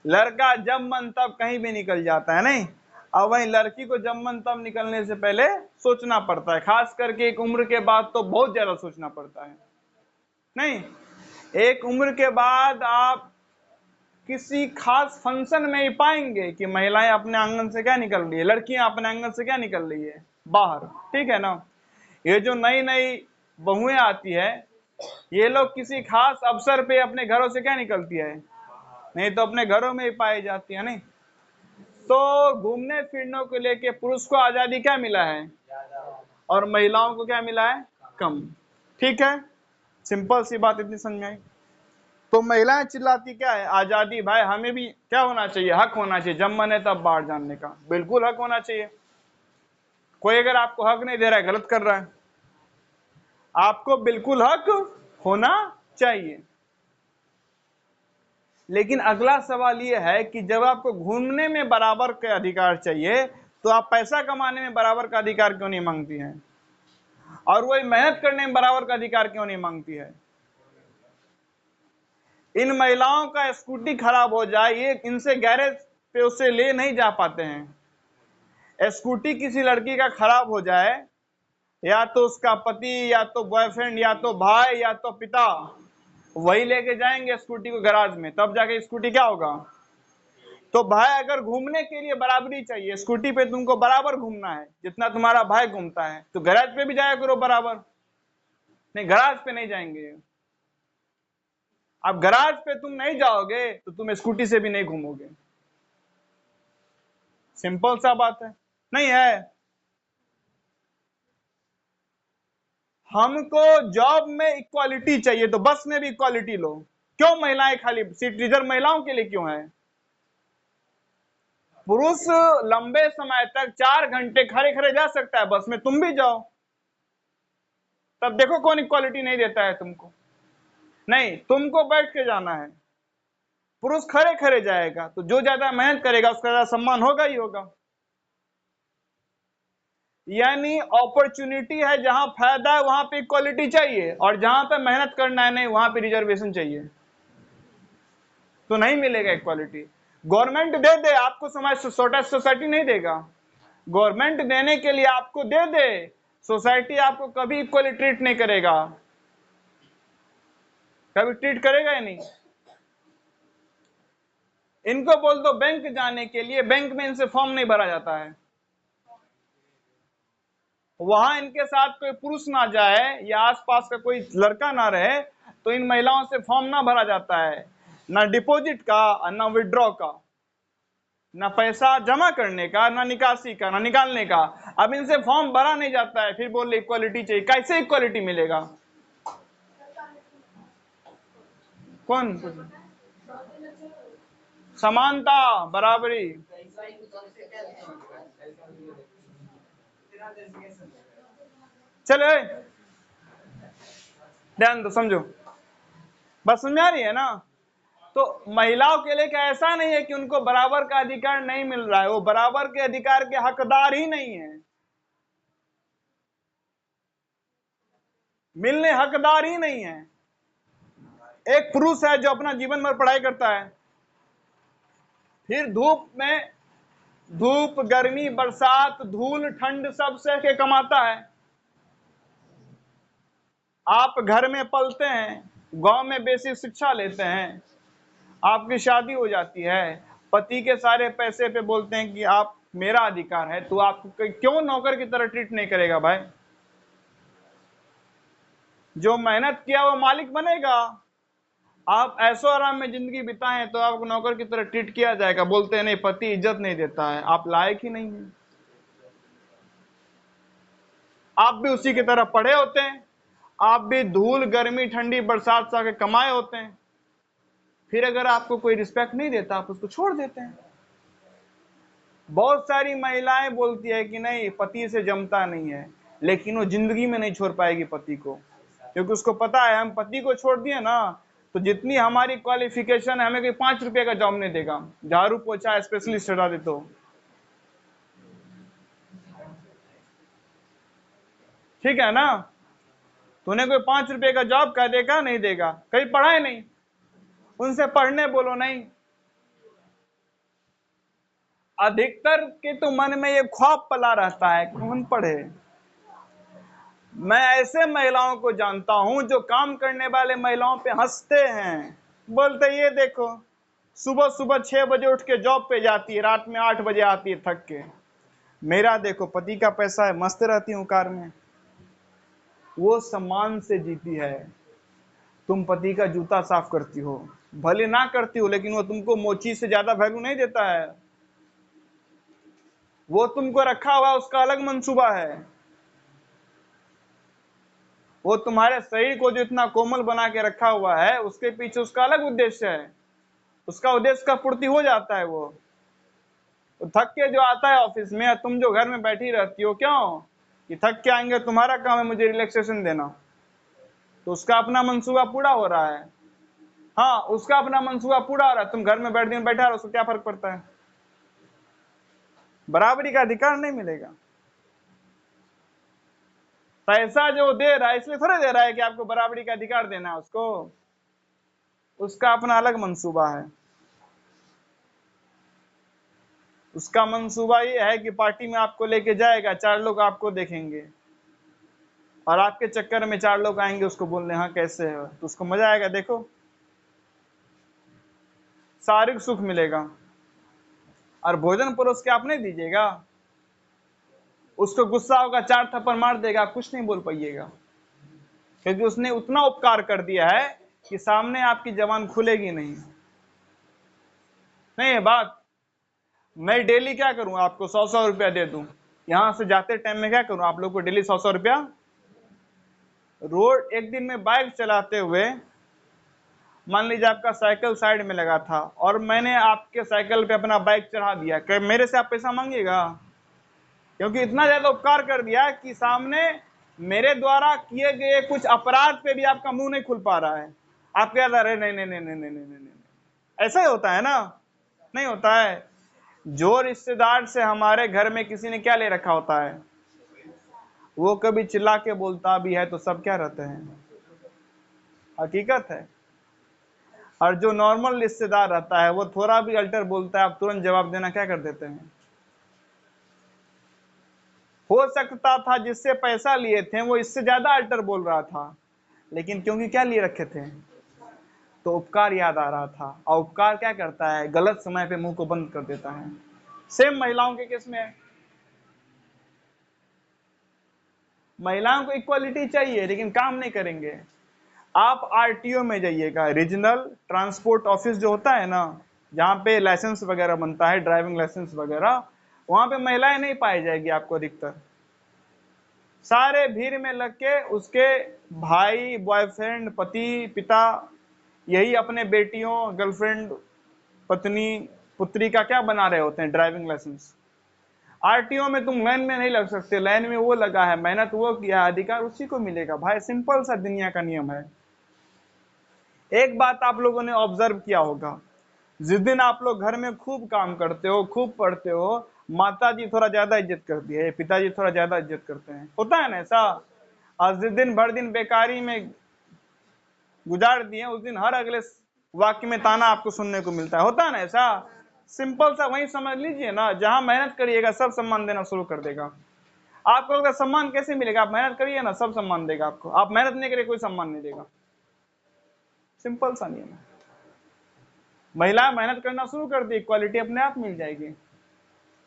लड़का जब मन तब कहीं भी निकल जाता है, नहीं और वहीं लड़की को जब मन तब निकलने से पहले सोचना पड़ता है, खास करके एक उम्र के बाद तो बहुत ज्यादा सोचना पड़ता है। नहीं एक उम्र के बाद आप किसी खास फंक्शन में ही पाएंगे कि महिलाएं अपने आंगन से क्या निकल रही है, लड़कियां अपने आंगन से क्या निकल रही है, बाहर। ठीक है ना, ये जो नई नई बहुएं आती है, ये लोग किसी खास अवसर पे अपने घरों से क्या निकलती है, नहीं तो अपने घरों में ही पाई जाती है। नहीं तो घूमने फिरने को लेके पुरुष को आजादी क्या मिला है, और महिलाओं को क्या मिला है? कम। ठीक है, सिंपल सी बात इतनी समझ में आई। तो महिलाएं चिल्लाती क्या है? आजादी। भाई हमें भी क्या होना चाहिए? हक होना चाहिए, जब मन है तब बाहर जानने का, बिल्कुल हक होना चाहिए। कोई अगर आपको हक नहीं दे रहा है, गलत कर रहा है। आपको बिल्कुल हक होना चाहिए। लेकिन अगला सवाल यह है कि जब आपको घूमने में बराबर का अधिकार चाहिए, तो आप पैसा कमाने में बराबर का अधिकार क्यों नहीं मांगती हैं? और वही मेहनत करने में बराबर का अधिकार क्यों नहीं मांगती है? इन महिलाओं का स्कूटी खराब हो जाए, ये इनसे गैरेज पे उसे ले नहीं जा पाते हैं। स्कूटी किसी लड़की का खराब हो जाए, या तो उसका पति, या तो बॉयफ्रेंड, या तो भाई, या तो पिता, वही लेके जाएंगे स्कूटी को गैराज में, तब जाके स्कूटी क्या होगा। तो भाई अगर घूमने के लिए बराबरी चाहिए, स्कूटी पे तुमको बराबर घूमना है जितना तुम्हारा भाई घूमता है, तो गैराज पे भी जाया करो बराबर। नहीं, गैराज पे नहीं जाएंगे। अब गैराज पे तुम नहीं जाओगे तो तुम स्कूटी से भी नहीं घूमोगे। सिंपल सा बात है, नहीं है? हमको जॉब में इक्वालिटी चाहिए, तो बस में भी इक्वालिटी लो। क्यों महिलाएं खाली सीट रिजर्व महिलाओं के लिए क्यों है? पुरुष लंबे समय तक 4 घंटे खड़े खड़े जा सकता है बस में, तुम भी जाओ, तब देखो कौन इक्वालिटी नहीं देता है तुमको। नहीं, तुमको बैठ के जाना है, पुरुष खड़े खड़े जाएगा, तो जो ज्यादा मेहनत करेगा उसका ज्यादा सम्मान होगा ही होगा। यानी अपॉर्चुनिटी है, जहां फायदा है वहां पे इक्वालिटी चाहिए, और जहां पे मेहनत करना है नहीं, वहां पे रिजर्वेशन चाहिए, तो नहीं मिलेगा इक्वालिटी। गवर्नमेंट दे दे आपको, समाज सोसाइटी नहीं देगा। गवर्नमेंट देने के लिए आपको दे दे, सोसाइटी आपको कभी इक्वली ट्रीट नहीं करेगा, कभी ट्रीट करेगा ही नहीं। इनको बोल दो बैंक जाने के लिए, बैंक में इनसे फॉर्म नहीं भरा जाता है। वहां इनके साथ कोई पुरुष ना जाए या आसपास का कोई लड़का ना रहे, तो इन महिलाओं से फॉर्म ना भरा जाता है, ना डिपॉजिट का, ना विड्रॉ का, ना पैसा जमा करने का, ना निकासी का, ना निकालने का। अब इनसे फॉर्म भरा नहीं जाता है, फिर बोल इक्वालिटी चाहिए। कैसे इक्वालिटी मिलेगा? कौन? समानता, बराबरी। चले, ध्यान दो, समझो, बस समझ आ रही है ना? तो महिलाओं के लिए क्या ऐसा नहीं है कि उनको बराबर का अधिकार नहीं मिल रहा है, वो बराबर के अधिकार के हकदार ही नहीं है, मिलने हकदार ही नहीं है। एक पुरुष है जो अपना जीवन भर पढ़ाई करता है, फिर धूप में, धूप, गर्मी, बरसात, धूल, ठंड सब सह के कमाता है। आप घर में पलते हैं, गांव में बेसिक शिक्षा लेते हैं, आपकी शादी हो जाती है, पति के सारे पैसे पे बोलते हैं कि आप मेरा अधिकार है, तो आपको क्यों नौकर की तरह ट्रीट नहीं करेगा? भाई जो मेहनत किया वो मालिक बनेगा। आप ऐसो आराम में जिंदगी बिताएं तो आपको नौकर की तरह ट्रीट किया जाएगा। बोलते हैं नहीं, पति इज्जत नहीं देता है, आप लायक ही नहीं है। आप भी उसी की तरह पढ़े होते हैं, आप भी धूल, गर्मी, ठंडी, बरसात से आके कमाए होते हैं, फिर अगर आपको कोई रिस्पेक्ट नहीं देता आप उसको छोड़ देते हैं। बहुत सारी महिलाएं बोलती है कि नहीं, पति से जमता नहीं है, लेकिन वो जिंदगी में नहीं छोड़ पाएगी पति को, क्योंकि उसको पता है हम पति को छोड़ दिए ना, तो जितनी हमारी क्वालिफिकेशन है, हमें कोई 5 रुपए का जॉब नहीं देगा, झाड़ू पोछा स्पेशलिस्ट हटा दे तो। ठीक है ना? तूने कोई 5 रुपए का जॉब कह देगा, नहीं देगा, कहीं पढ़ा है नहीं, उनसे पढ़ने बोलो नहीं। अधिकतर के तो मन में ये ख्वाब पला रहता है कौन पढ़े। मैं ऐसे महिलाओं को जानता हूं जो काम करने वाले महिलाओं पे हंसते हैं, बोलते ये देखो, सुबह सुबह 6 बजे उठ के जॉब पे जाती है, रात में 8 बजे आती है थक के, मेरा देखो पति का पैसा है, मस्त रहती हूँ कार में। वो सम्मान से जीती है, तुम पति का जूता साफ करती हो, भले ना करती हो, लेकिन वो तुमको मोची से ज्यादा वैल्यू नहीं देता है, वो तुमको रखा हुआ उसका अलग मंसूबा है। वो तुम्हारे शरीर को जो इतना कोमल बना के रखा हुआ है, उसके पीछे उसका अलग उद्देश्य है। उसका उद्देश्य का पूर्ति हो जाता है। वो तो थक के जो आता है ऑफिस में, तुम जो घर में बैठी रहती हो, क्यों? कि थक के आएंगे, तुम्हारा काम है मुझे रिलैक्सेशन देना, तो उसका अपना मंसूबा पूरा हो रहा है। हाँ, उसका अपना मंसूबा पूरा हो रहा है। तुम घर में दिन बैठा रहो, उसको क्या फर्क पड़ता है? बराबरी का अधिकार नहीं मिलेगा। पैसा जो दे रहा है इसलिए थोड़े दे रहा है कि आपको बराबरी का अधिकार देना है उसको। उसका अपना अलग मंसूबा है। उसका मंसूबा ये है कि पार्टी में आपको लेके जाएगा, 4 लोग आपको देखेंगे और आपके चक्कर में 4 लोग आएंगे उसको बोलने, हाँ कैसे है, तो उसको मजा आएगा। देखो, शारीरिक सुख मिलेगा। और भोजन परोस के आप नहीं दीजिएगा, उसको गुस्सा होगा, 4 थप्पड़ मार देगा, आप कुछ नहीं बोल पाइएगा, क्योंकि उसने उतना उपकार कर दिया है कि सामने आपकी जबान खुलेगी नहीं। नहीं है बात। मैं डेली क्या करूं, आपको 100-100 रुपया दे दूं, यहां से जाते टाइम में क्या करूं, आप लोग को डेली 100-100 रुपया। रोड एक दिन में बाइक चलाते हुए, मान लीजिए आपका साइकिल साइड में लगा था और मैंने आपके साइकिल पे अपना बाइक चढ़ा दिया, क्या मेरे से आप पैसा मांगिएगा? क्योंकि इतना ज्यादा उपकार कर दिया कि सामने मेरे द्वारा किए गए कुछ अपराध पे भी आपका मुंह नहीं खुल पा रहा है। आप कह रहे नहीं नहीं नहीं नहीं नहीं नहीं नहीं, ऐसा ही होता है ना? नहीं होता है। जो रिश्तेदार से हमारे घर में किसी ने क्या ले रखा होता है, वो कभी चिल्ला के बोलता भी है तो सब क्या रहते हैं, हकीकत है। और जो नॉर्मल रिश्तेदार रहता है, वो थोड़ा भी अल्टर बोलता है, आप तुरंत जवाब देना क्या कर देते हैं। हो सकता था जिससे पैसा लिए थे वो इससे ज्यादा अल्टर बोल रहा था, लेकिन क्योंकि क्या लिए रखे थे, तो उपकार याद आ रहा था। और उपकार क्या करता है, गलत समय पे मुंह को बंद कर देता है। सेम महिलाओं के केस में है। महिलाओं को इक्वालिटी चाहिए, लेकिन काम नहीं करेंगे। आप आरटीओ में जाइएगा, रीजनल ट्रांसपोर्ट ऑफिस जो होता है ना, जहाँ पे लाइसेंस वगैरह बनता है, ड्राइविंग लाइसेंस वगैरह, वहां पे महिलाएं नहीं पाई जाएगी आपको अधिकतर। सारे भीड़ में लग के उसके भाई, बॉयफ्रेंड, पति, पिता, यही अपने बेटियों, गर्लफ्रेंड, पत्नी, पुत्री का क्या बना रहे होते हैं, ड्राइविंग लाइसेंस। आरटीओ में तुम लाइन में नहीं लग सकते, लाइन में वो लगा है, मेहनत वो किया, अधिकार उसी को मिलेगा भाई। सिंपल सा दुनिया का नियम है। एक बात आप लोगों ने ऑब्जर्व किया होगा, जिस दिन आप लोग घर में खूब काम करते हो, खूब पढ़ते हो, माता जी थोड़ा ज्यादा इज्जत करती है, पिताजी थोड़ा ज्यादा इज्जत करते हैं, होता है ना ऐसा? और जिस दिन भर दिन बेकारी में गुजार दिए, उस दिन हर अगले वाक्य में ताना आपको सुनने को मिलता है, होता है ना ऐसा? सिंपल सा वही समझ लीजिए ना, जहां मेहनत करिएगा सब सम्मान देना शुरू कर देगा। आपको अगर सम्मान कैसे मिलेगा, आप मेहनत करिए ना, सब सम्मान देगा आपको। आप मेहनत नहीं करिए, कोई सम्मान नहीं देगा। सिंपल सा नियम है। महिला मेहनत करना शुरू कर दी, इक्वालिटी अपने आप मिल जाएगी।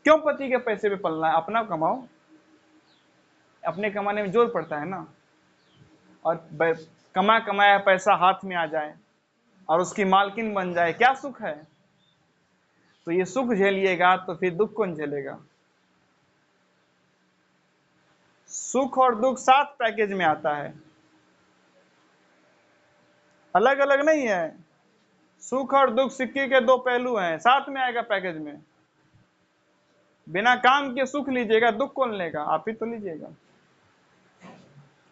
क्यों पति के पैसे पे पलना है, अपना कमाओ। अपने कमाने में जोर पड़ता है ना। और कमा कमाया पैसा हाथ में आ जाए और उसकी मालकिन बन जाए, क्या सुख है? तो ये सुख झेलिएगा तो फिर दुख कौन झेलेगा? सुख और दुख साथ पैकेज में आता है, अलग अलग नहीं है। सुख और दुख सिक्के के दो पहलू हैं, साथ में आएगा पैकेज में। बिना काम के सुख लीजिएगा, दुख कौन लेगा? आप ही तो लीजिएगा,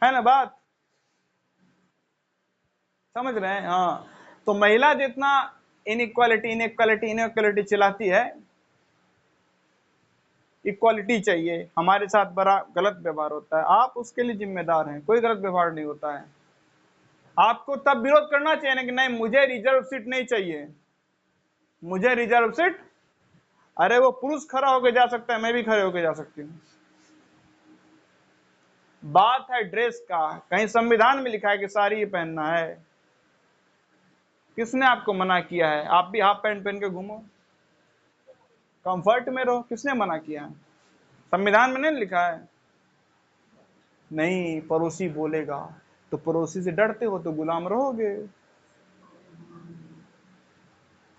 है ना बात? समझ रहे हैं? हाँ। तो महिला जितना इनइक्वालिटी इनइक्वालिटी इनइक्वालिटी चिल्लाती है, इक्वालिटी चाहिए, हमारे साथ बड़ा गलत व्यवहार होता है, आप उसके लिए जिम्मेदार हैं, कोई गलत व्यवहार नहीं होता है। आपको तब विरोध करना चाहिए ना कि नहीं मुझे रिजर्व सीट नहीं चाहिए, मुझे रिजर्व सीट। अरे वो पुरुष खड़ा होकर जा सकता है, मैं भी खड़े होकर जा सकती हूँ। बात है ड्रेस का, कहीं संविधान में लिखा है कि साड़ी ही पहनना है? किसने आपको मना किया है? आप भी हाफ पैंट पहन के घूमो, कंफर्ट में रहो, किसने मना किया है? संविधान में नहीं लिखा है? नहीं, पड़ोसी बोलेगा, तो पड़ोसी से डरते हो तो गुलाम रहोगे,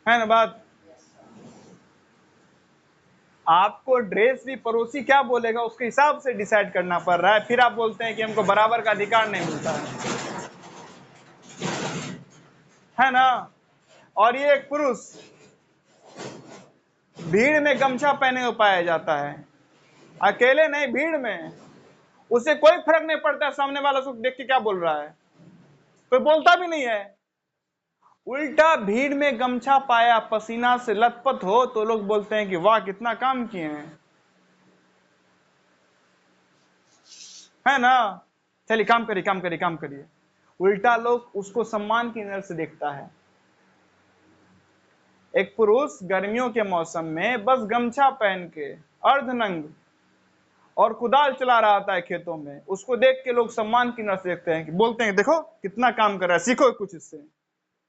है ना बात? आपको ड्रेस भी पड़ोसी क्या बोलेगा उसके हिसाब से डिसाइड करना पड़ रहा है, फिर आप बोलते हैं कि हमको बराबर का अधिकार नहीं मिलता है ना। और ये एक पुरुष भीड़ में गमछा पहने हुए पाया जाता है, अकेले नहीं, भीड़ में। उसे कोई फर्क नहीं पड़ता है सामने वाला उसको देख के क्या बोल रहा है, कोई बोलता भी नहीं है। उल्टा भीड़ में गमछा पाया, पसीना से लथपथ हो तो लोग बोलते हैं कि वाह कितना काम किए हैं, है ना। चलिए काम करिए, काम करिए, काम करिए। उल्टा लोग उसको सम्मान की नजर से देखता है। एक पुरुष गर्मियों के मौसम में बस गमछा पहन के अर्धनंग और कुदाल चला रहा था खेतों में, उसको देख के लोग सम्मान की नजर से देखते हैं, कि बोलते हैं देखो कितना काम कर रहा है, सीखो कुछ इससे,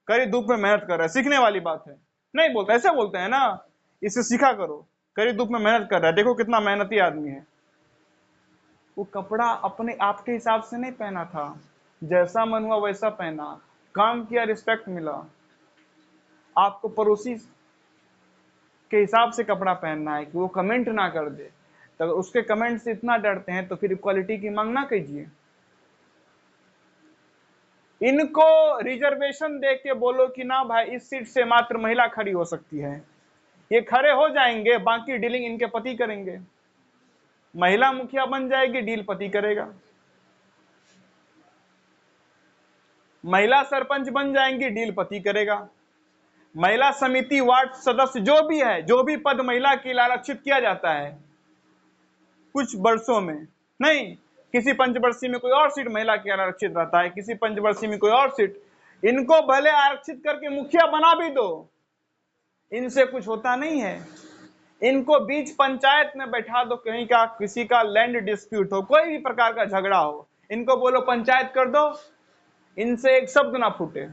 कड़ी धूप में मेहनत कर रहा है, सीखने वाली बात है। नहीं बोलते, ऐसे बोलते हैं ना, इससे सीखा करो, कड़ी धूप में मेहनत कर रहा है, देखो कितना मेहनती आदमी है। वो कपड़ा अपने आप के हिसाब से नहीं पहना था, जैसा मन हुआ वैसा पहना, काम किया, रिस्पेक्ट मिला। आपको पड़ोसी के हिसाब से कपड़ा पहनना है कि वो कमेंट ना कर दे, तो उसके कमेंट से इतना डरते हैं तो फिर इक्वालिटी की मांग ना कीजिए। इनको रिजर्वेशन दे के बोलो कि ना भाई इस सीट से मात्र महिला खड़ी हो सकती है, ये खड़े हो जाएंगे, बाकी डीलिंग इनके पति करेंगे। महिला मुखिया बन जाएगी, डील पति करेगा। महिला सरपंच बन जाएंगी, डील पति करेगा। महिला समिति, वार्ड सदस्य, जो भी है, जो भी पद महिला के लिए आरक्षित किया जाता है कुछ वर्षों में, नहीं, किसी पंचवर्षीय में कोई और सीट महिला के आरक्षित रहता है, किसी पंचवर्षीय में कोई और सीट, इनको भले आरक्षित करके मुखिया बना भी दो, इनसे कुछ होता नहीं है। इनको बीच पंचायत में बैठा दो, कहीं का किसी का लैंड डिस्प्यूट हो, कोई भी प्रकार का झगड़ा हो, इनको बोलो पंचायत कर दो, इनसे एक शब्द ना फूटे।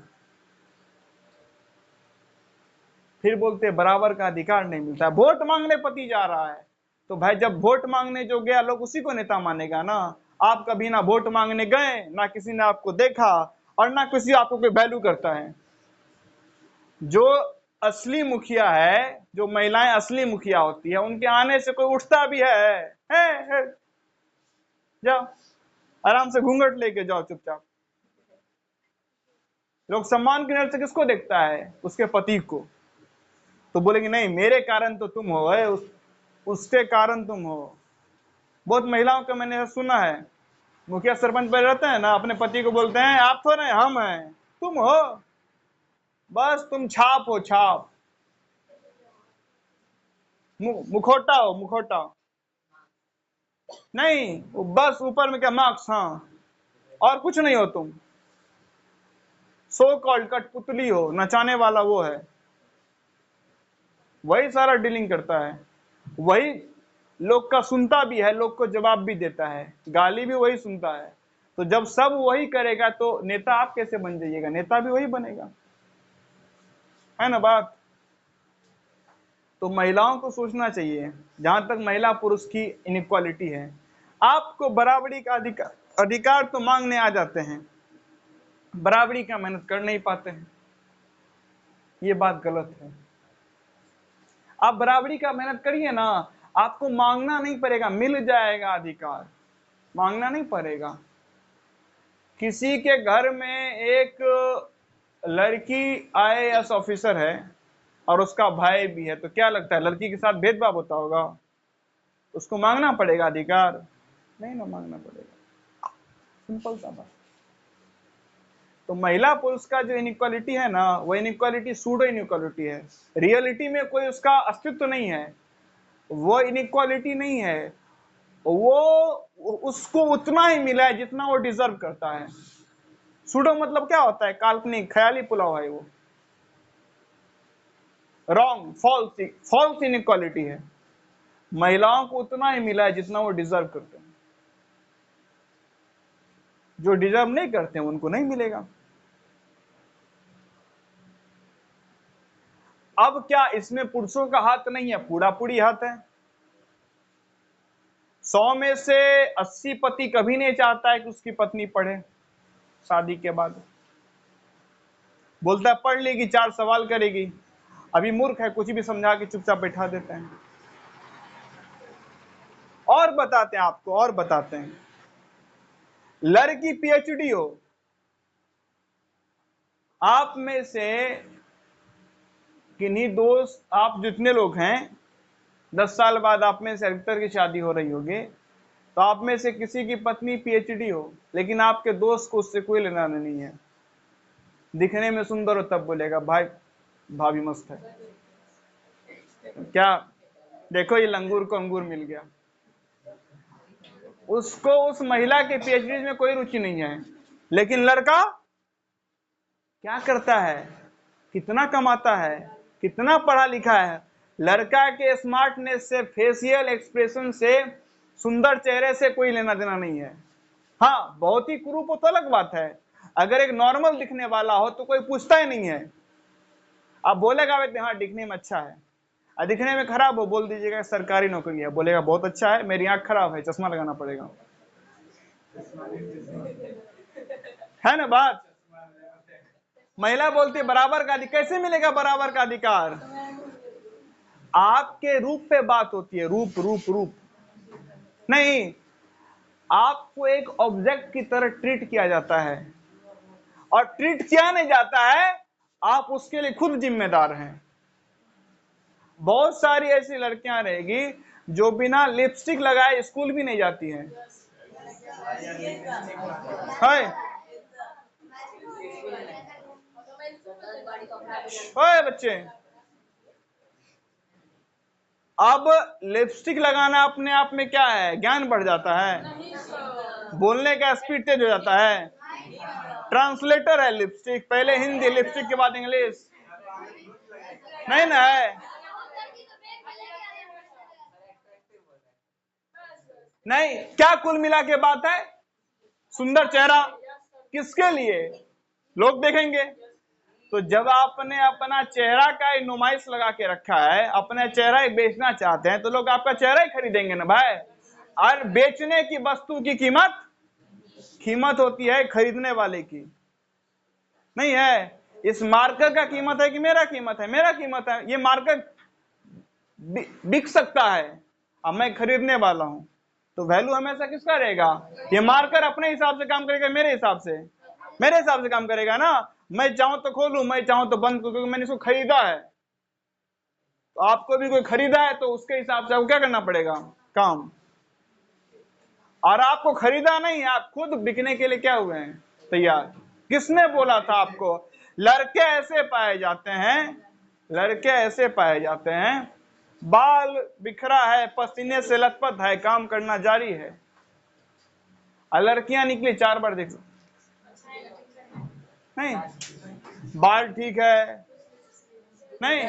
फिर बोलते बराबर का अधिकार नहीं मिलता। वोट मांगने पति जा रहा है, तो भाई जब वोट मांगने जो गया लोग उसी को नेता मानेगा ना। आप कभी ना वोट मांगने गए, ना किसी ने आपको देखा, और ना किसी आपको कोई वैल्यू करता है। जो असली मुखिया है, जो महिलाएं असली मुखिया होती है, उनके आने से कोई उठता भी है। जाओ आराम से घूंघट लेके जाओ चुपचाप। लोग सम्मान की नजर से किसको देखता है? उसके पति को। तो बोलेंगे नहीं मेरे कारण तो तुम हो, उसके कारण तुम हो। बहुत महिलाओं का मैंने सुना है, मुखिया सरपंच पर रहते हैं ना, अपने पति को बोलते हैं आप तो नहीं हम हैं, तुम हो, बस तुम छाप हो, छाप, मुखोटा हो, मुखोटा। नहीं वो बस ऊपर में क्या मार्क्स, हाँ, और कुछ नहीं हो तुम। सो कॉल्ड कठपुतली हो, नचाने वाला वो है, वही सारा डीलिंग करता है, वही लोग का सुनता भी है, लोग को जवाब भी देता है, गाली भी वही सुनता है। तो जब सब वही करेगा तो नेता आप कैसे बन जाइएगा? नेता भी वही बनेगा, है ना बात। तो महिलाओं को सोचना चाहिए, जहां तक महिला पुरुष की इनइक्वालिटी है, आपको बराबरी का अधिकार तो मांगने आ जाते हैं, बराबरी का मेहनत कर नहीं पाते हैं, ये बात गलत है। आप बराबरी का मेहनत करिए ना, आपको मांगना नहीं पड़ेगा, मिल जाएगा अधिकार, मांगना नहीं पड़ेगा। किसी के घर में एक लड़की IAS ऑफिसर है और उसका भाई भी है, तो क्या लगता है लड़की के साथ भेदभाव होता होगा? उसको मांगना पड़ेगा अधिकार? नहीं ना मांगना पड़ेगा, सिंपल सा बात। तो महिला पुरुष का जो इनइक्वालिटी है ना, वो इनइक्वालिटी सूडो इनइक्वालिटी है, रियलिटी में कोई उसका अस्तित्व नहीं है, वो इनइक्वालिटी नहीं है, वो उसको उतना ही मिला है जितना वो डिजर्व करता है। सूडो मतलब क्या होता है? काल्पनिक, ख्याली पुलाव है वो, रॉन्ग, फॉल्स, फॉल्स इनइक्वालिटी है। महिलाओं को उतना ही मिला है जितना वो डिजर्व करते हैं, जो डिजर्व नहीं करते हैं उनको नहीं मिलेगा। अब क्या इसमें पुरुषों का हाथ नहीं है? पूरा पूरी हाथ है। 100 में से 80 पति कभी नहीं चाहता है कि उसकी पत्नी पढ़े शादी के बाद, बोलता है पढ़ लेगी, 4 सवाल करेगी, अभी मूर्ख है, कुछ भी समझा के चुपचाप बैठा देते हैं। और बताते हैं आपको, और बताते हैं। लड़की पीएचडी हो, आप में से किन्हीं दोस्त, आप जितने लोग हैं, 10 साल बाद आप में से अधिकतर की शादी हो रही होगी, तो आप में से किसी की पत्नी पीएचडी हो, लेकिन आपके दोस्त को उससे कोई लेना नहीं है। दिखने में सुंदर हो तब बोलेगा भाई भाभी मस्त है, क्या देखो ये लंगूर को अंगूर मिल गया। उसको उस महिला के पीएचडी में कोई रुचि नहीं है। लेकिन लड़का क्या करता है, कितना कमाता है, कितना पढ़ा लिखा है, लड़का के स्मार्टनेस से, फेशियल एक्सप्रेशन से, सुंदर चेहरे से कोई लेना देना नहीं है। हाँ, बहुत ही कुरूप हो तो अलग बात है। अगर एक नॉर्मल दिखने वाला हो तो कोई पूछता ही नहीं है। आप बोलेगा हाँ दिखने में अच्छा है, और दिखने में खराब हो बोल दीजिएगा सरकारी नौकरी है, बोलेगा बहुत अच्छा है, मेरी आंख खराब है, चश्मा लगाना पड़ेगा। है ना बात? महिला बोलती है बराबर का अधिकार, कैसे मिलेगा बराबर का अधिकार? आपके रूप पे बात होती है, रूप रूप रूप नहीं, आपको एक ऑब्जेक्ट की तरह ट्रीट किया जाता है, और ट्रीट किया नहीं जाता है, आप उसके लिए खुद जिम्मेदार हैं। बहुत सारी ऐसी लड़कियां रहेगी जो बिना लिपस्टिक लगाए स्कूल भी नहीं जाती हैं। ओए बच्चे, अब लिपस्टिक लगाना अपने आप में क्या है, ज्ञान बढ़ जाता है, बोलने का स्पीड तेज हो जाता है, ट्रांसलेटर है लिपस्टिक, पहले हिंदी, लिपस्टिक के बाद इंग्लिश, नहीं ना है? नहीं, क्या कुल मिला के बात है, सुंदर चेहरा किसके लिए, लोग देखेंगे। तो जब आपने अपना चेहरा का नुमाइश लगा के रखा है, अपना चेहरा ही बेचना चाहते हैं, तो लोग आपका चेहरा ही खरीदेंगे ना भाई। और बेचने की वस्तु की कीमत होती है खरीदने वाले की, नहीं है। इस मार्कर का कीमत है कि मेरा कीमत है? मेरा कीमत है। ये मार्कर बिक सकता है, अब मैं खरीदने वाला हूं, तो वैल्यू हमेशा किसका रहेगा? ये मार्कर अपने हिसाब से काम करेगा, मेरे हिसाब से काम करेगा ना। मैं चाहूं तो खोलूं, मैं चाहूं तो बंद करूं, क्योंकि मैंने इसको खरीदा है। तो आपको भी कोई खरीदा है तो उसके हिसाब से आपको क्या करना पड़ेगा, काम। और आपको खरीदा नहीं, आप खुद बिकने के लिए क्या हुए हैं, तैयार। किसने बोला था आपको? लड़के ऐसे पाए जाते हैं, लड़के ऐसे पाए जाते हैं, बाल बिखरा है, पसीने से लथपथ है, काम करना जारी है। और लड़कियां निकली 4 बार देख नहीं, बाल ठीक है नहीं,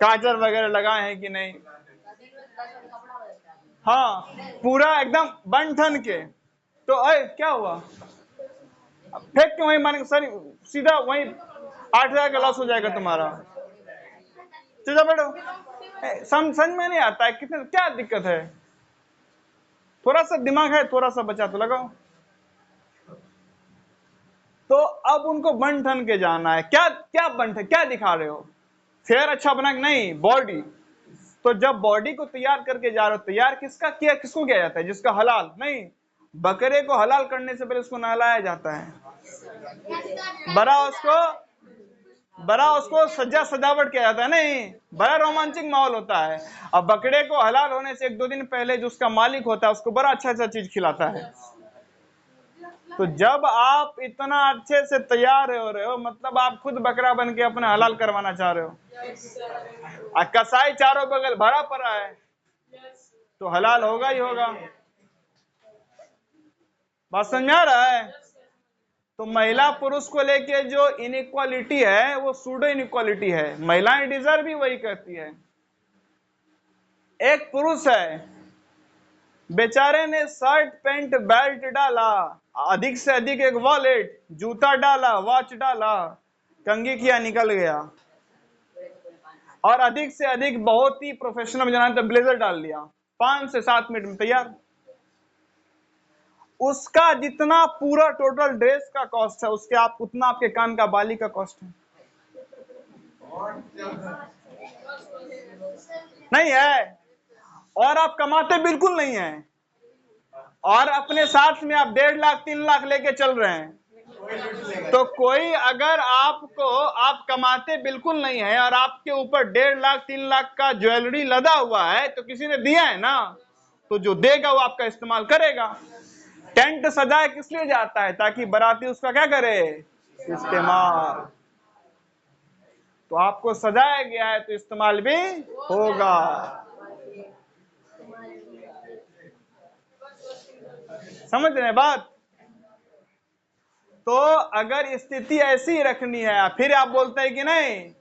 काजल वगैरह लगाए हैं कि नहीं, हाँ पूरा एकदम बन ठन के। तो अरे क्या हुआ, फेंक के वहीं मारेंगे सर, सीधा वहीं 8,000 का लॉस हो जाएगा तुम्हारा। चलो बैठो, समझ में नहीं आता है कितने, क्या दिक्कत है? थोड़ा सा दिमाग है, थोड़ा सा बचा तो लगाओ। तो अब उनको बन ठन के जाना है, क्या क्या बन ठन, क्या दिखा रहे हो? फेयर अच्छा बना कि नहीं, बॉडी। तो जब बॉडी को तैयार करके जा रहे हो, तैयार किसका किया, किसको किया जाता है? जिसका हलाल नहीं, बकरे को हलाल करने से पहले उसको नहलाया जाता है, बड़ा उसको सजा सजावट किया जाता है, नहीं बड़ा रोमांचक माहौल होता है। अब बकरे को हलाल होने से 1-2 दिन पहले जो उसका मालिक होता है उसको बड़ा अच्छा चीज खिलाता है। तो जब आप इतना अच्छे से तैयार हो रहे हो, मतलब आप खुद बकरा बन के अपना हलाल करवाना चाह रहे हो, और कसाई चारों बगल भरा पड़ा है, तो हलाल होगा ही होगा। बात समझ में आ रहा है? तो महिला पुरुष को लेके जो इनइक्वालिटी है वो सूडो इनइक्वालिटी है, महिलाएं डिजर्व भी वही करती है। एक पुरुष है, बेचारे ने शर्ट पैंट बेल्ट डाला, अधिक से अधिक एक वॉलेट, जूता डाला, वॉच डाला, कंघी किया, निकल गया, और अधिक से अधिक बहुत ही प्रोफेशनल जाना तो ब्लेजर डाल लिया, 5 से 7 मिनट में तैयार। उसका जितना पूरा टोटल ड्रेस का कॉस्ट है, उसके आप उतना आपके कान का बाली का कॉस्ट है, नहीं है? और आप कमाते बिल्कुल नहीं हैं, और अपने साथ में आप 1.5 लाख 3 लाख लेके चल रहे हैं, तो कोई अगर आप कमाते बिल्कुल नहीं है और आपके ऊपर 1.5 लाख 3 लाख का ज्वेलरी लदा हुआ है, तो किसी ने दिया है ना, तो जो देगा वो आपका इस्तेमाल करेगा। टेंट सजाया किस लिए जाता है? ताकि बाराती उसका क्या करे? इस्तेमाल। तो आपको सजाया गया है तो इस्तेमाल भी होगा। समझ रहे हैं बात? तो अगर स्थिति ऐसी रखनी है, फिर आप बोलते हैं कि नहीं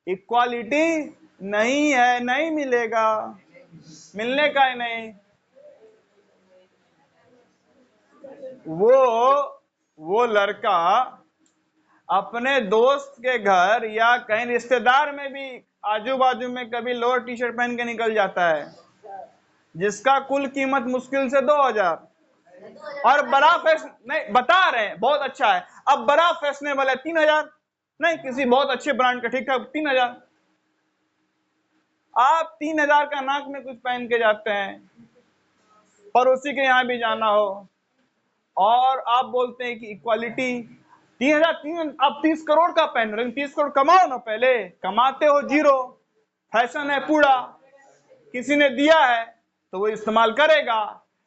इक्वालिटी नहीं है, नहीं मिलेगा, मिलने का ही नहीं। वो लड़का अपने दोस्त के घर या कहीं रिश्तेदार में भी आजू बाजू में कभी लोअर टी शर्ट पहन के निकल जाता है, जिसका कुल कीमत मुश्किल से 2000, और बड़ा फैशन नहीं बता रहे हैं बहुत अच्छा है, अब बड़ा फैशनेबल है 3000, नहीं किसी बहुत अच्छे ब्रांड का ठीक ठाक 3000, आप 3000 का नाक में कुछ पहन के जाते हैं, पड़ोसी के यहाँ भी जाना हो, और आप बोलते हैं कि इक्वालिटी 3000 आप 30 करोड़ का पहन रहे, 30 करोड़ कमाओ ना, पहले कमाते हो जीरो, फैशन है पूरा, किसी ने दिया है तो वो इस्तेमाल करेगा।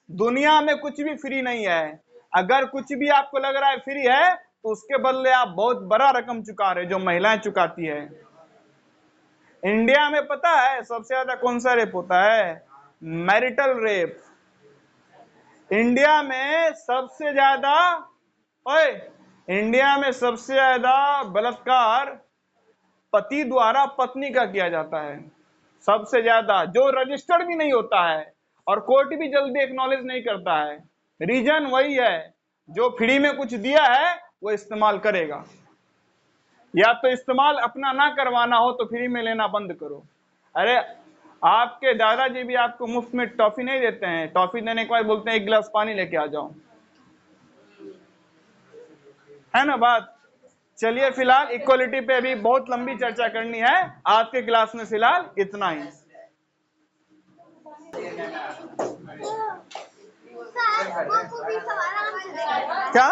दुनिया में कुछ भी फ्री नहीं है, अगर कुछ भी आपको लग रहा है फ्री है तो उसके बदले आप बहुत बड़ा रकम चुका रहे, जो महिलाएं चुकाती है। इंडिया में पता है सबसे ज्यादा कौन सा रेप होता है? Marital rape. इंडिया में सबसे ज्यादा ओए इंडिया में सबसे ज्यादा बलात्कार पति द्वारा पत्नी का किया जाता है, सबसे ज्यादा, जो रजिस्टर्ड भी नहीं होता है और कोर्ट भी जल्दी एक्नॉलेज नहीं करता है। रीजन वही है, जो फ्री में कुछ दिया है वो इस्तेमाल करेगा, या तो इस्तेमाल अपना ना करवाना हो तो फ्री में लेना बंद करो। अरे आपके दादाजी भी आपको मुफ्त में टॉफी नहीं देते हैं, टॉफी देने के बाद बोलते हैं 1 गिलास पानी लेके आ जाओ, है ना बात? चलिए फिलहाल इक्वालिटी पे अभी बहुत लंबी चर्चा करनी है, आज के क्लास में फिलहाल इतना ही। क्या